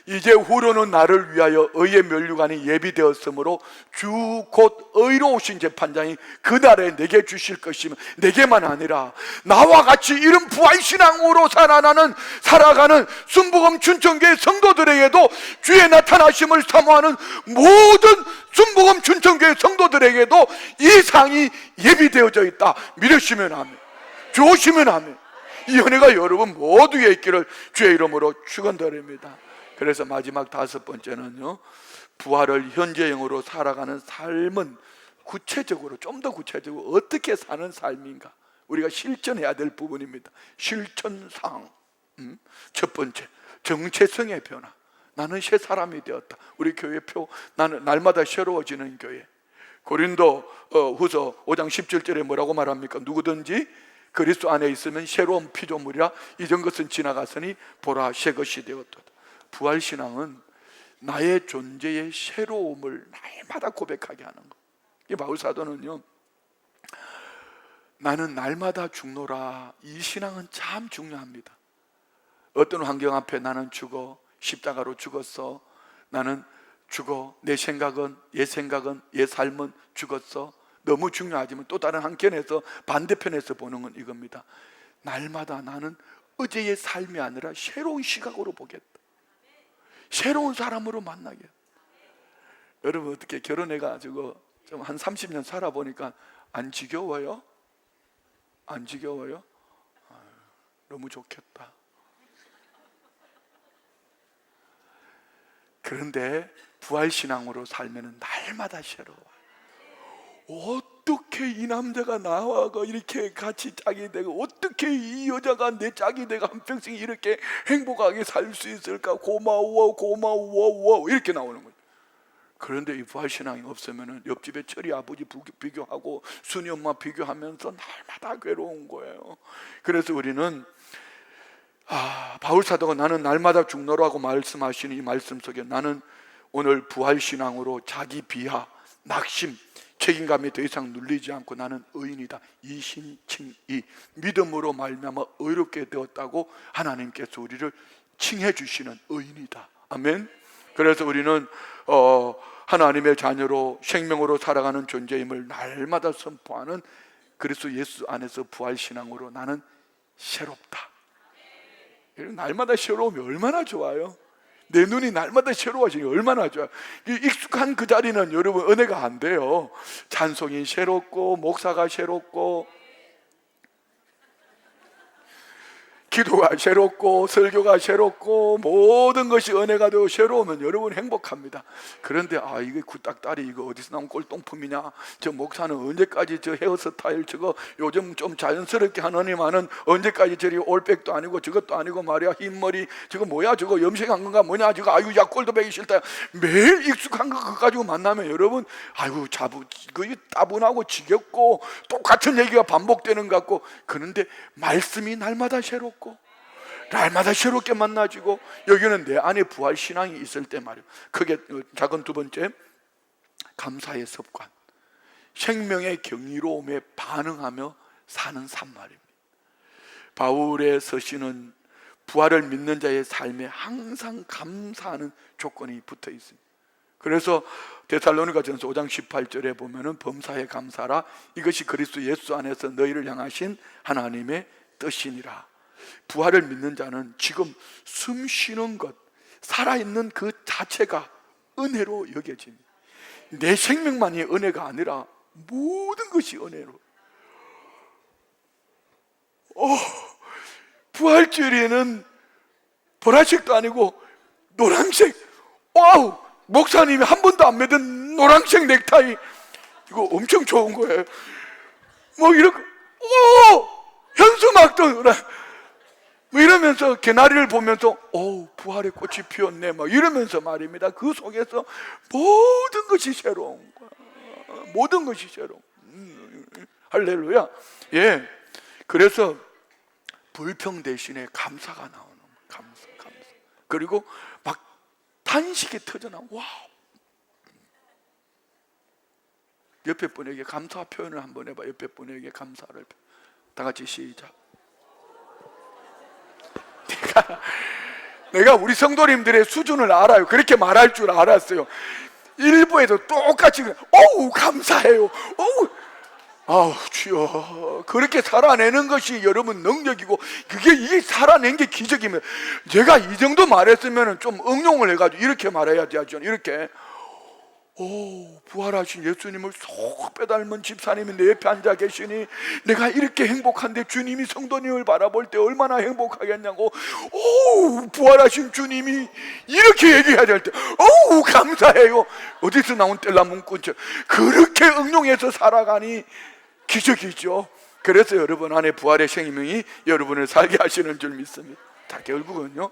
이제 후로는 나를 위하여 의의 면류관이 예비되었으므로 주 곧 의로우신 재판장이 그날에 내게 주실 것이며, 내게만 아니라 나와 같이 이런 부활신앙으로 살아가는 순복음 춘천교회 성도들에게도 주의 나타나심을 사모하는 모든 순복음 춘천교회 성도들에게도 이 상이 예비되어져 있다. 믿으시면 아멘, 좋으시면 아멘. 이 은혜가 여러분 모두에 있기를 주의 이름으로 축원드립니다. 그래서 마지막 5번째는요, 부활을 현재형으로 살아가는 삶은 구체적으로, 좀 더 구체적으로 어떻게 사는 삶인가, 우리가 실천해야 될 부분입니다. 실천상. 첫 번째, 정체성의 변화. 나는 새 사람이 되었다. 우리 교회표, 나는 날마다 새로워지는 교회. 고린도 후서 5장 17절에 뭐라고 말합니까? 누구든지 그리스도 안에 있으면 새로운 피조물이라, 이전 것은 지나갔으니 보라 새 것이 되었다. 부활신앙은 나의 존재의 새로움을 날마다 고백하게 하는 것. 이 바울 사도는요, 나는 날마다 죽노라, 이 신앙은 참 중요합니다. 어떤 환경 앞에 나는 죽어, 십자가로 죽었어, 나는 죽어, 내 생각은, 옛 삶은 죽었어, 너무 중요하지만 또 다른 한켠에서, 반대편에서 보는 건 이겁니다. 날마다 나는 어제의 삶이 아니라 새로운 시각으로 보겠다. 새로운 사람으로 만나게. 여러분 어떻게 결혼해가지고 좀 한 30년 살아보니까 안 지겨워요? 안 지겨워요? 너무 좋겠다. 그런데 부활신앙으로 살면 날마다 새로워. 어떻게 이 남자가 나와 이렇게 같이 짝이 되고, 어떻게 이 여자가 내 짝이 되고 한평생 이렇게 행복하게 살 수 있을까? 고마워 이렇게 나오는 거예요. 그런데 이 부활신앙이 없으면 옆집에 철이 아버지 비교하고 순이 엄마 비교하면서 날마다 괴로운 거예요. 그래서 우리는 바울 사도가 나는 날마다 죽노라고 말씀하시는 이 말씀 속에 나는 오늘 부활신앙으로 자기 비하, 낙심, 책임감이 더 이상 눌리지 않고 나는 의인이다, 이신칭이 믿음으로 말미암아 의롭게 되었다고 하나님께서 우리를 칭해 주시는 의인이다. 아멘. 그래서 우리는 하나님의 자녀로 생명으로 살아가는 존재임을 날마다 선포하는 그리스도 예수 안에서 부활신앙으로 나는 새롭다. 날마다 새로우면 얼마나 좋아요. 내 눈이 날마다 새로워지니 얼마나 좋아요. 익숙한 그 자리는 여러분 은혜가 안 돼요. 찬송이 새롭고 목사가 새롭고 기도가 새롭고 설교가 새롭고 모든 것이 은혜가 되고 새로우면 여러분 행복합니다. 그런데 이게 구딱다리 이거 어디서 나온 꼴똥품이냐, 저 목사는 언제까지 저 헤어스타일 저거 요즘 좀 자연스럽게 하느니만은 언제까지 저리 올백도 아니고 저것도 아니고 말이야, 흰머리 저거 뭐야, 저거 염색한 건가 뭐냐, 저거 야 꼴도 배기 싫다. 매일 익숙한 거 그거 가지고 만나면 여러분 그게 따분하고 지겹고 똑같은 얘기가 반복되는 것 같고, 그런데 말씀이 날마다 새롭고 날마다 새롭게 만나지고, 여기는 내 안에 부활신앙이 있을 때 말이에요. 크게 작은 두 번째, 감사의 습관, 생명의 경이로움에 반응하며 사는 삶 말입니다. 바울의 서신은 부활을 믿는 자의 삶에 항상 감사하는 조건이 붙어 있습니다. 그래서 데살로니가전서 5장 18절에 보면은 범사에 감사라, 이것이 그리스도 예수 안에서 너희를 향하신 하나님의 뜻이니라. 부활을 믿는 자는 지금 숨 쉬는 것, 살아있는 그 자체가 은혜로 여겨집니다. 내 생명만이 은혜가 아니라 모든 것이 은혜로. 부활절에는 보라색도 아니고 노란색, 와우! 목사님이 한 번도 안 매든 노란색 넥타이, 이거 엄청 좋은 거예요. 뭐 이렇게 현수막도 뭐 이러면서 개나리를 보면서 부활의 꽃이 피었네 막 이러면서 말입니다. 그 속에서 모든 것이 새로운 거야. 모든 것이 새로운. 할렐루야. 예. 그래서 불평 대신에 감사가 나오는 거야. 감사. 그리고 막 탄식이 터져나와. 와우. 옆에 분에게 감사 표현을 한번 해봐. 옆에 분에게 감사를. 다 같이 시작. 내가 우리 성도님들의 수준을 알아요. 그렇게 말할 줄 알았어요. 일부에도 똑같이 감사해요. 주여, 그렇게 살아내는 것이 여러분 능력이고, 이게 살아낸 게 기적이면, 제가 이 정도 말했으면 좀 응용을 해가지고 이렇게 말해야 되죠. 이렇게 부활하신 예수님을 속 빼닮은 집사님이 내 옆에 앉아 계시니 내가 이렇게 행복한데 주님이 성도님을 바라볼 때 얼마나 행복하겠냐고. 부활하신 주님이 이렇게 얘기해야 될 때 감사해요. 어디서 나온 뗄라 문구죠. 그렇게 응용해서 살아가니 기적이죠. 그래서 여러분 안에 부활의 생명이 여러분을 살게 하시는 줄 믿습니다. 자, 결국은요,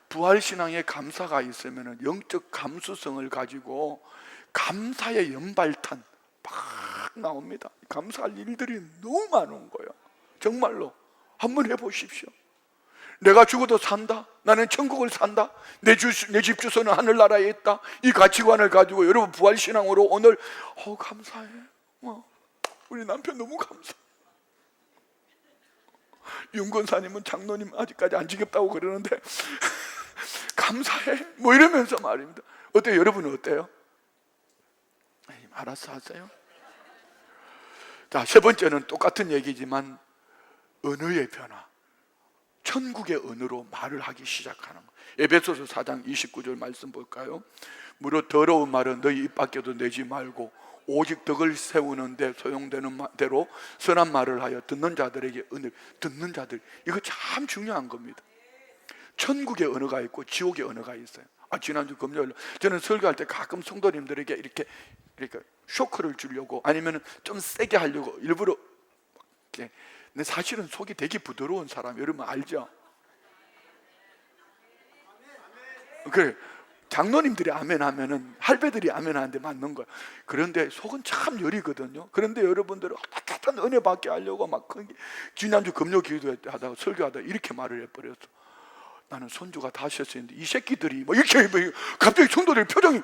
부활신앙에 감사가 있으면 영적 감수성을 가지고 감사의 연발탄 막 나옵니다. 감사할 일들이 너무 많은 거예요. 정말로 한번 해보십시오. 내가 죽어도 산다, 나는 천국을 산다, 내 집 주소는 하늘나라에 있다, 이 가치관을 가지고 여러분 부활신앙으로 오늘 감사해. 우리 남편 너무 감사. 윤건사님은 장로님 아직까지 안 지겹다고 그러는데 감사해 뭐 이러면서 말입니다. 어때요? 여러분은 어때요? 알아서 하세요. 자, 세 번째는 똑같은 얘기지만 언어의 변화, 천국의 언어로 말을 하기 시작하는 거. 에베소서 4장 29절 말씀 볼까요? 무릇 더러운 말은 너희 입 밖에도 내지 말고 오직 덕을 세우는데 소용되는 대로 선한 말을 하여 듣는 자들에게 은혜. 듣는 자들, 이거 참 중요한 겁니다. 천국의 언어가 있고 지옥의 언어가 있어요. 지난주 금요일 저는 설교할 때 가끔 성도님들에게 이렇게 쇼크를 주려고, 아니면 좀 세게 하려고 일부러 이렇게. 근데 사실은 속이 되게 부드러운 사람 여러분 알죠? 그래, 장로님들이 아멘 하면은 할배들이 아멘 하는데 맞는 거예요. 그런데 속은 참 여리거든요. 그런데 여러분들은 따뜻한 은혜 받게 하려고 막 지난주 금요 기도하다가 설교하다가 이렇게 말을 해버렸어. 나는 손주가 다시 했었는데 이 새끼들이 뭐 이렇게 갑자기 성도들 표정이,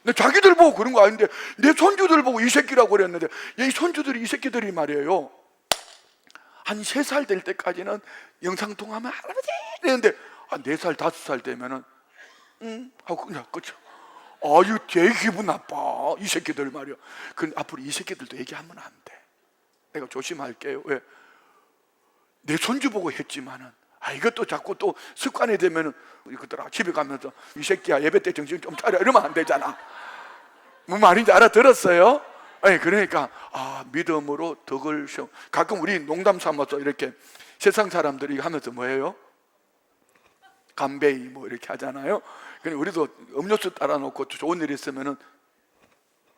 내 자기들 보고 그런 거 아닌데 내 손주들 보고 이 새끼라고 그랬는데, 이 손주들이 이 새끼들이 말이에요. 한 3살 될 때까지는 영상통화하면 할아버지 이랬는데 4살 5살 되면은 하고 그냥 끝이야. 아유 되게 기분 나빠 이 새끼들 말이야. 그 앞으로 이 새끼들도 얘기하면 안 돼. 내가 조심할게요. 왜? 내 손주 보고 했지만은 이것도 자꾸 또 습관이 되면은 이것들아 집에 가면서 이 새끼야 예배 때 정신 좀 차려 이러면 안 되잖아. 뭐 말인지 알아들었어요? 아니 그러니까 믿음으로 덕을 시험. 가끔 우리 농담 삼아서 이렇게 세상 사람들이 하면서 뭐예요? 간베이 뭐 이렇게 하잖아요. 그러니까 우리도 음료수 따라 놓고 좋은 일 있으면은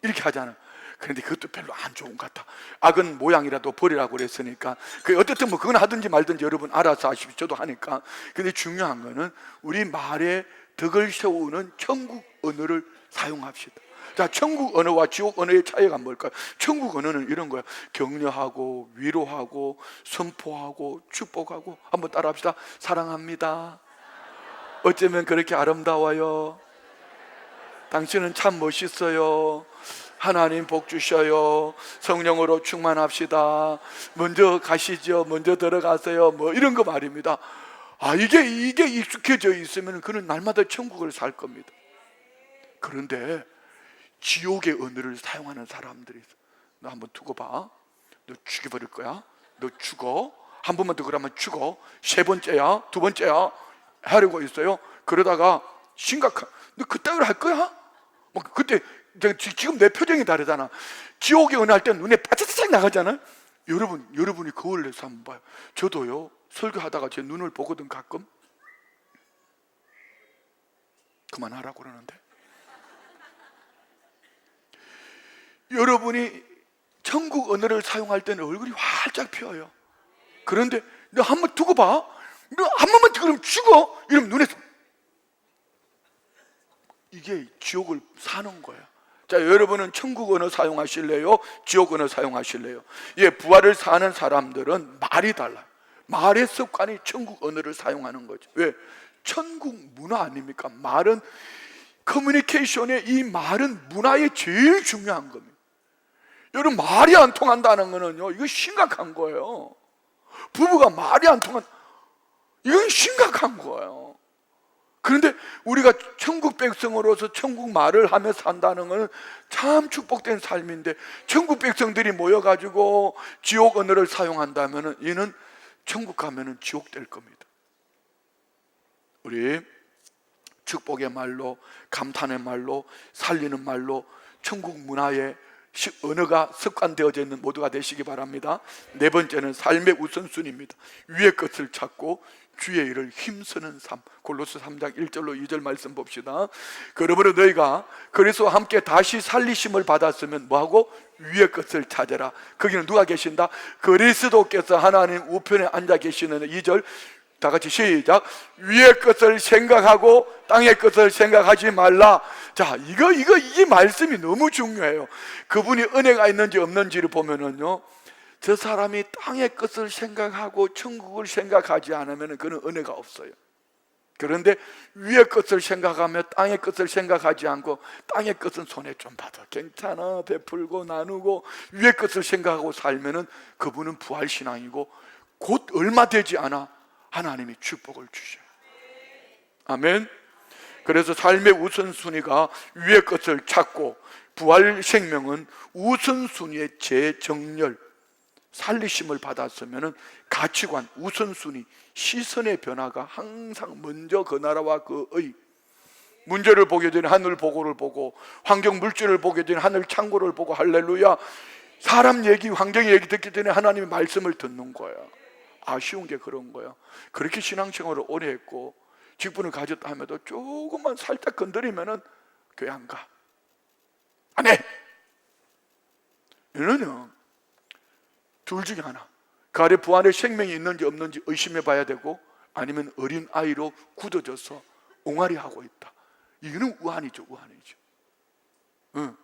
이렇게 하잖아. 그런데 그것도 별로 안 좋은 것 같아. 악은 모양이라도 버리라고 그랬으니까 어쨌든 뭐 그건 하든지 말든지 여러분 알아서 하십시오. 저도 하니까. 근데 중요한 거는 우리 말에 덕을 세우는 천국 언어를 사용합시다. 자, 천국 언어와 지옥 언어의 차이가 뭘까요? 천국 언어는 이런 거야. 격려하고 위로하고 선포하고 축복하고. 한번 따라합시다. 사랑합니다. 어쩌면 그렇게 아름다워요. 당신은 참 멋있어요. 하나님 복 주셔요. 성령으로 충만합시다. 먼저 가시죠. 먼저 들어가세요. 뭐 이런 거 말입니다. 이게 익숙해져 있으면 그는 날마다 천국을 살 겁니다. 그런데 지옥의 언어를 사용하는 사람들이 있어. 너 한번 두고 봐. 너 죽여버릴 거야. 너 죽어. 한 번만 더 그러면 죽어. 3번째야 2번째야 하려고 있어요. 그러다가 심각한, 너 그따위로 할 거야? 뭐 그때 지금 내 표정이 다르잖아. 지옥의 은혜 할 때 눈에 바짝바짝 나가잖아. 여러분이 거울을 내서 한번 봐요. 저도요 설교하다가 제 눈을 보거든. 가끔 그만하라고 그러는데, 여러분이 천국 언어를 사용할 때는 얼굴이 활짝 피어요. 그런데 너 한번 두고 봐. 너 한 번만 그럼 죽어. 이러면 눈에서 이게 지옥을 사는 거야. 자, 여러분은 천국 언어 사용하실래요? 지옥 언어 사용하실래요? 부활을 사는 사람들은 말이 달라요. 말의 습관이 천국 언어를 사용하는 거죠. 왜? 천국 문화 아닙니까? 말은 커뮤니케이션의 이 말은 문화의 제일 중요한 겁니다. 여러분 말이 안 통한다는 거는요, 이거 심각한 거예요. 부부가 말이 안 통한, 이건 심각한 거예요. 그런데 우리가 천국 백성으로서 천국 말을 하며 산다는 것은 참 축복된 삶인데, 천국 백성들이 모여가지고 지옥 언어를 사용한다면 이는 천국 가면은 지옥 될 겁니다. 우리 축복의 말로, 감탄의 말로, 살리는 말로 천국 문화의 언어가 습관되어져 있는 모두가 되시기 바랍니다. 4번째는 삶의 우선순위입니다. 위의 것을 찾고 주의 일을 힘쓰는 삶. 골로새 3장 1절로 2절 말씀 봅시다. 그러므로 너희가 그리스도와 함께 다시 살리심을 받았으면 뭐하고? 위의 것을 찾아라. 거기는 누가 계신다? 그리스도께서 하나님 우편에 앉아 계시는 2절. 다 같이 시작. 위의 것을 생각하고 땅의 것을 생각하지 말라. 자, 이 말씀이 너무 중요해요. 그분이 은혜가 있는지 없는지를 보면은요, 저 사람이 땅의 것을 생각하고 천국을 생각하지 않으면 그는 은혜가 없어요. 그런데 위의 것을 생각하며 땅의 것을 생각하지 않고, 땅의 것은 손에 좀 받아 괜찮아 베풀고 나누고 위의 것을 생각하고 살면은 그분은 부활신앙이고 곧 얼마 되지 않아 하나님이 축복을 주셔요. 아멘. 그래서 삶의 우선순위가 위의 것을 찾고, 부활 생명은 우선순위의 재정렬, 살리심을 받았으면 가치관, 우선순위, 시선의 변화가 항상 먼저 그 나라와 그의, 문제를 보게 되는 하늘 보고를 보고, 환경 물질을 보게 되는 하늘 창고를 보고, 할렐루야, 사람 얘기, 환경 얘기 듣기 전에 하나님의 말씀을 듣는 거야. 아쉬운 게 그런 거야. 그렇게 신앙생활을 오래 했고 직분을 가졌다 하면도 조금만 살짝 건드리면은 교회 안 가, 안 해. 이거는 둘 중에 하나. 그 안에 부활의 생명이 있는지 없는지 의심해 봐야 되고, 아니면 어린 아이로 굳어져서 옹알이 하고 있다. 이거는 우환이죠, 우환이죠. 응.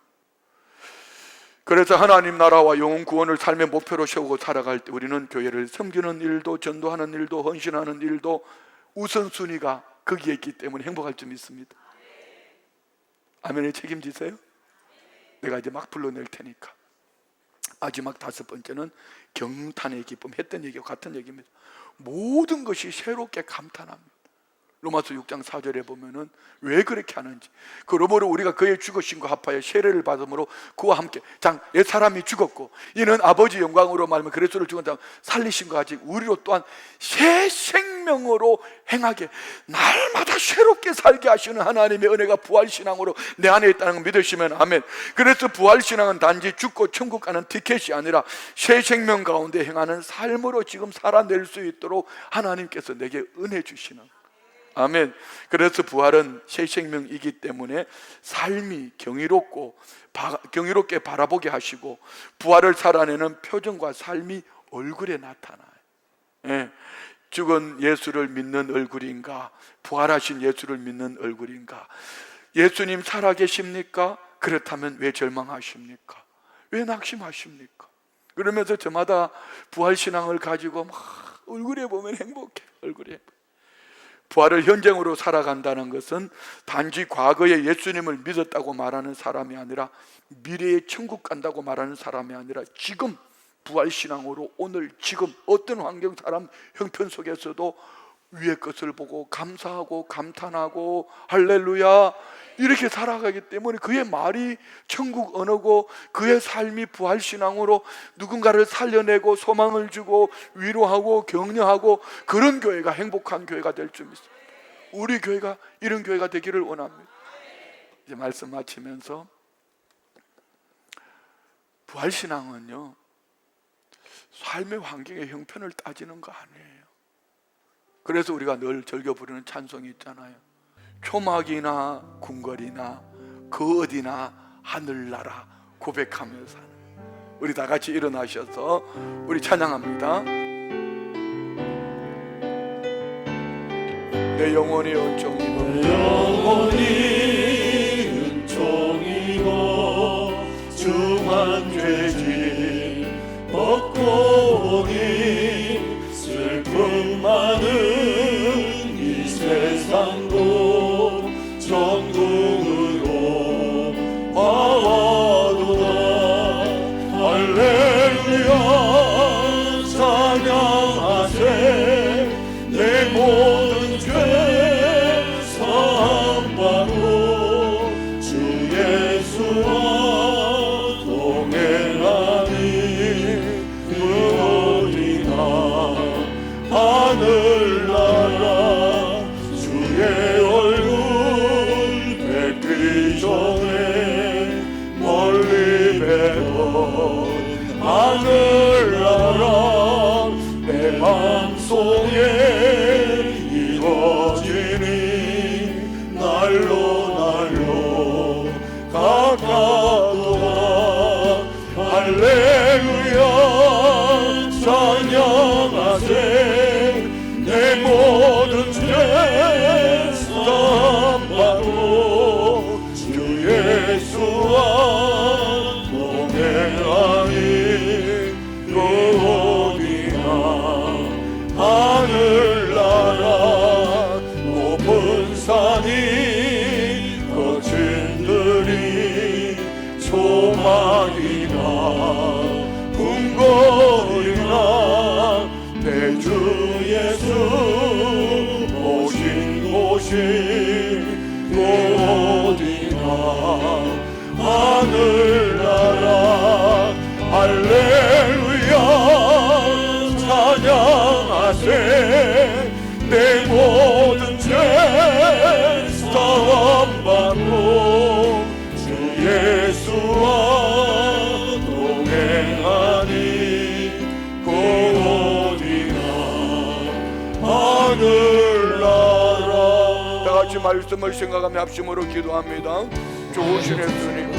그래서 하나님 나라와 영혼 구원을 삶의 목표로 세우고 살아갈 때 우리는 교회를 섬기는 일도, 전도하는 일도, 헌신하는 일도 우선순위가 거기에 있기 때문에 행복할 줄 믿습니다. 아멘을 책임지세요? 내가 이제 막 불러낼 테니까. 마지막 5번째는 경탄의 기쁨. 했던 얘기와 같은 얘기입니다. 모든 것이 새롭게 감탄합니다. 로마서 6장 4절에 보면은 왜 그렇게 하는지, 그러므로 우리가 그의 죽으심과 합하여 세례를 받음으로 그와 함께 옛 사람이 죽었고 이는 아버지 영광으로 말하면 그리스도를 죽은 다음 살리신 것 같이 우리로 또한 새 생명으로 행하게 날마다 새롭게 살게 하시는 하나님의 은혜가 부활신앙으로 내 안에 있다는 걸 믿으시면 아멘. 그래서 부활신앙은 단지 죽고 천국 가는 티켓이 아니라 새 생명 가운데 행하는 삶으로 지금 살아낼 수 있도록 하나님께서 내게 은혜 주시는, 아멘. 그래서 부활은 새 생명이기 때문에 삶이 경이롭게 바라보게 하시고 부활을 살아내는 표정과 삶이 얼굴에 나타나요. 예. 죽은 예수를 믿는 얼굴인가, 부활하신 예수를 믿는 얼굴인가? 예수님 살아계십니까? 그렇다면 왜 절망하십니까? 왜 낙심하십니까? 그러면서 저마다 부활신앙을 가지고 막 얼굴에 보면 행복해. 얼굴에 부활을 현장으로 살아간다는 것은 단지 과거에 예수님을 믿었다고 말하는 사람이 아니라 미래에 천국 간다고 말하는 사람이 아니라 지금 부활신앙으로 오늘 지금 어떤 환경, 사람, 형편 속에서도 위의 것을 보고 감사하고 감탄하고 할렐루야 이렇게 살아가기 때문에 그의 말이 천국 언어고 그의 삶이 부활신앙으로 누군가를 살려내고 소망을 주고 위로하고 격려하고 그런 교회가 행복한 교회가 될 줄 믿습니다. 우리 교회가 이런 교회가 되기를 원합니다. 이제 말씀 마치면서 부활신앙은요 삶의 환경의 형편을 따지는 거 아니에요. 그래서 우리가 늘 즐겨 부르는 찬송이 있잖아요. 초막이나 궁궐이나 그 어디나 하늘나라 고백하며 사는, 우리 다 같이 일어나셔서 우리 찬양합니다. 내 영혼이 은총이고 내 영혼이 은총이고 중한 죄짐 벗고 오니 슬픔 많은 이 세상도 천국으로 와와도다. 할렐루야 찬양하세. 내 모든 죄 사함받고 주 예수와 동행하니 그 어디나 하늘나라 주의 얼굴 뵙기 전에 멀리 뵈던 하늘나라 내 맘속에 이루어지니 날로 날로 가까워가. 할렐루야 찬양하세. 내 모든 죄 사함받고 주 예수와 동행하니 그 어디나 하늘나라 높은 산이 거친 들이 소망이나 궁궐이나 내 주 예수 오신 곳이 그 어디나 하늘나라. 할렐루야 찬양하세. 내 모든 죄 사함받고 주 예수와 동행하니 그 어디나 하늘나라. 다 같이 말씀을 생각하며 합심으로 기도합니다. 좋으신 예수님